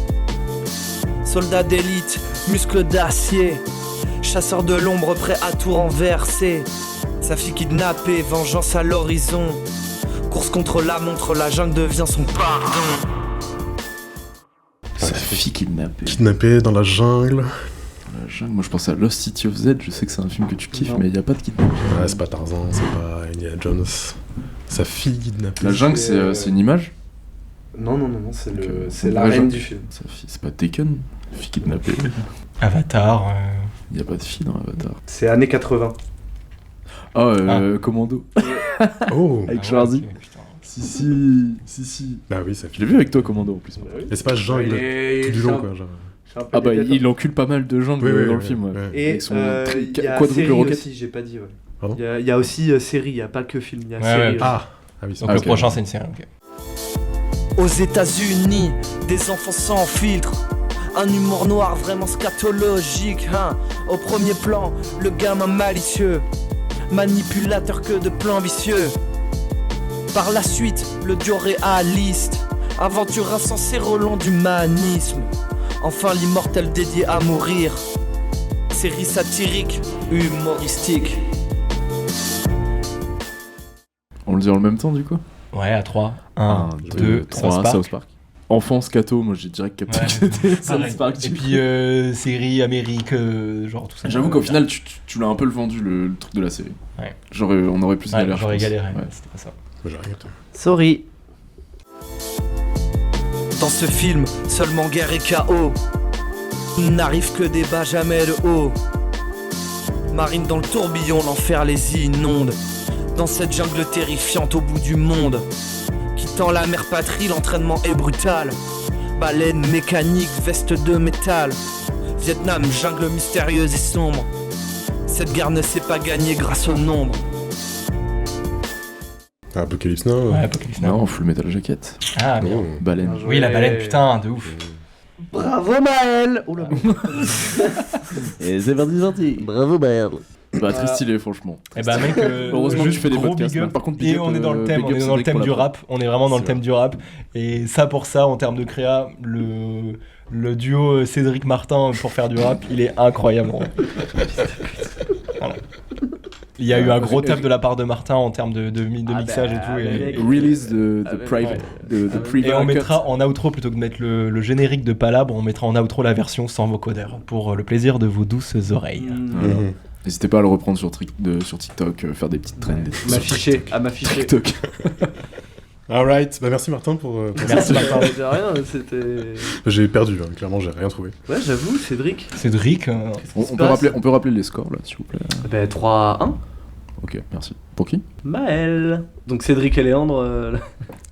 Soldat d'élite, muscles d'acier. Chasseur de l'ombre, prêt à tout renverser. Sa fille kidnappée, vengeance à l'horizon. Course contre la montre, la jungle devient son pardon. Sa fille kidnappée. Kidnappé dans la jungle. La jungle. Moi je pense à Lost City of Z, je sais que c'est un film que tu kiffes, Non. mais il y a pas de kidnapping. Ouais, c'est pas Tarzan, c'est pas Indiana Jones. Sa fille kidnappée. La jungle, c'est une image. Non, c'est Ok. c'est la La reine jungle. du film. Sa fille, c'est pas Taken. Fille kidnappée. Avatar. Il y a pas de fille dans Avatar. C'est années 80. Ah, Commando. Oh. Avec Ah ouais, Schwarzy. ok, putain. Si. Bah oui, sa Je fille. l'ai vu avec toi, Commando en plus. Mais c'est pas jungle tout du long, quoi. Genre. Ah bah il encule pas mal de gens dans le film. Ouais. Et Avec son il y a quadruple série roquette. aussi, j'ai pas dit. Ouais. Pardon Il y a aussi série, il y a pas que film, il y a Ouais, série. ouais. aussi. Ah oui, c'est Donc Ah, le ok. prochain c'est une série. Ok. Aux États-Unis, des enfants sans filtre. Un humour noir vraiment scatologique, hein. Au premier plan, le gamin malicieux, manipulateur que de plans vicieux. Par la suite, le duo réaliste, aventure insensé relent d'humanisme. Enfin l'immortel dédié à mourir. Série satirique, humoristique. On le dit en même temps du coup. Ouais, à 3. 1, 2, 2, 3, South Park. South Park. Enfance Cato, moi j'ai direct capté Ouais, que c'était pareil. South Park. Et du puis série Amérique, genre tout ça. J'avoue qu'au final, tu l'as un peu le vendu, le truc de la série. Ouais. On aurait plus Ouais, galéré. j'aurais je pense. galéré, Ouais. c'était pas ça. J'ai rien capté. Sorry. Dans ce film, seulement guerre et chaos. N'arrive que des bas, jamais de haut. Marine dans le tourbillon, l'enfer les inonde. Dans cette jungle terrifiante au bout du monde. Quittant la mère patrie, l'entraînement est brutal. Baleine mécanique, veste de métal. Vietnam, jungle mystérieuse et sombre. Cette guerre ne s'est pas gagnée grâce au nombre. Apocalypse Now. Ouais, Apocalypse Now. Non, Full Metal Jacket. Ah, bien. Oh. Baleine. Bien joué. Oui, la baleine, putain, de ouf. Bravo Maël. Oh là. Et c'est parti. Bravo, Maël. Bah, très stylé, franchement. Eh bah mec, Heureusement que juste tu fais des gros podcasts, big up. man. Par contre, big Et up, on est dans le thème, big on up est dans le Cédric thème pour du la rap, on est vraiment dans le C'est thème du rap. Et ça pour ça, en termes de créa, le duo Cédric Martin pour faire du rap, il est incroyable. Voilà. Il y a eu un gros taf de la part de Martin en termes de mixage et tout. Et Release de private, de pre-version. et on mettra en outro, plutôt que de mettre le générique de Palabre, on mettra en outro la version sans vocodeur pour le plaisir de vos douces oreilles. Voilà. Mhm. N'hésitez pas à le reprendre sur TikTok, faire des petites trends. M'afficher, à m'afficher. TikTok. Alright, bah merci Martin pour Merci Martin. De rien, c'était. J'ai perdu, hein, clairement j'ai rien trouvé. Ouais, j'avoue, Cédric. Cédric, On peut rappeler les scores là, s'il vous plaît. Ben 3-1. Ok, merci. Pour qui? Maël. Donc Cédric et Léandre.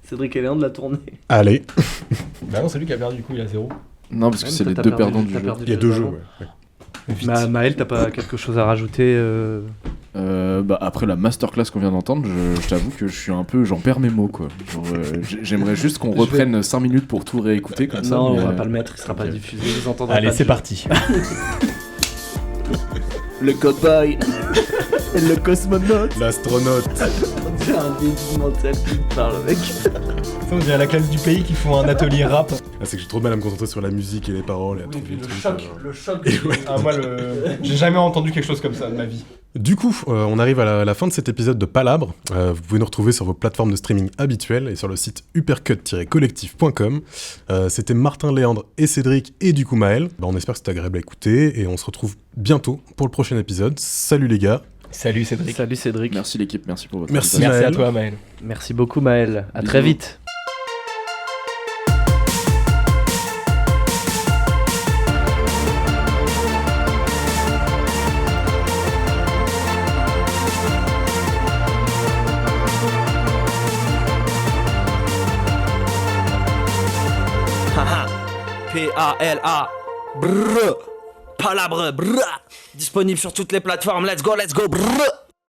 Cédric et Léandre, la tournée. Allez, bah non, c'est lui qui a perdu, du coup il a 0. Non, parce que Même c'est toi, les t'as deux perdu- perdants du t'as jeu. perdu il y a le 2 jeu jeux, avant. ouais. Maël, t'as pas quelque chose à rajouter Bah, après la masterclass qu'on vient d'entendre, je t'avoue que je suis un peu, j'en perds mes mots quoi. Genre, j'aimerais juste qu'on reprenne 5 minutes pour tout réécouter comme ça. Non, mais, on va pas le mettre, il sera ok. pas diffusé, vous entendrez Allez, pas c'est de- parti. Le cowboy. Et le cosmonaute. L'astronaute. On dirait un début mental qui parle, mec. Ça, on dirait la classe du pays qui font un atelier rap. Ah, c'est que j'ai trop de mal à me concentrer sur la musique et les paroles et à trouver le truc. Le choc. Ah, moi, j'ai jamais entendu quelque chose comme ça de ma vie. Du coup, on arrive à la fin de cet épisode de Palabre. Vous pouvez nous retrouver sur vos plateformes de streaming habituelles et sur le site uppercut-collectif.com. C'était Martin, Léandre et Cédric et du coup Maël. Bah, on espère que c'était agréable à écouter et on se retrouve bientôt pour le prochain épisode. Salut les gars. Salut Cédric. Salut Cédric. Merci l'équipe, merci pour votre Merci. invitation. Merci à Maël. toi Maël. Merci beaucoup Maël. À Bisous. très vite. Haha. P-A-L-A. Brrr. Palabre. Brrr. Disponible sur toutes les plateformes. Let's go, brrr.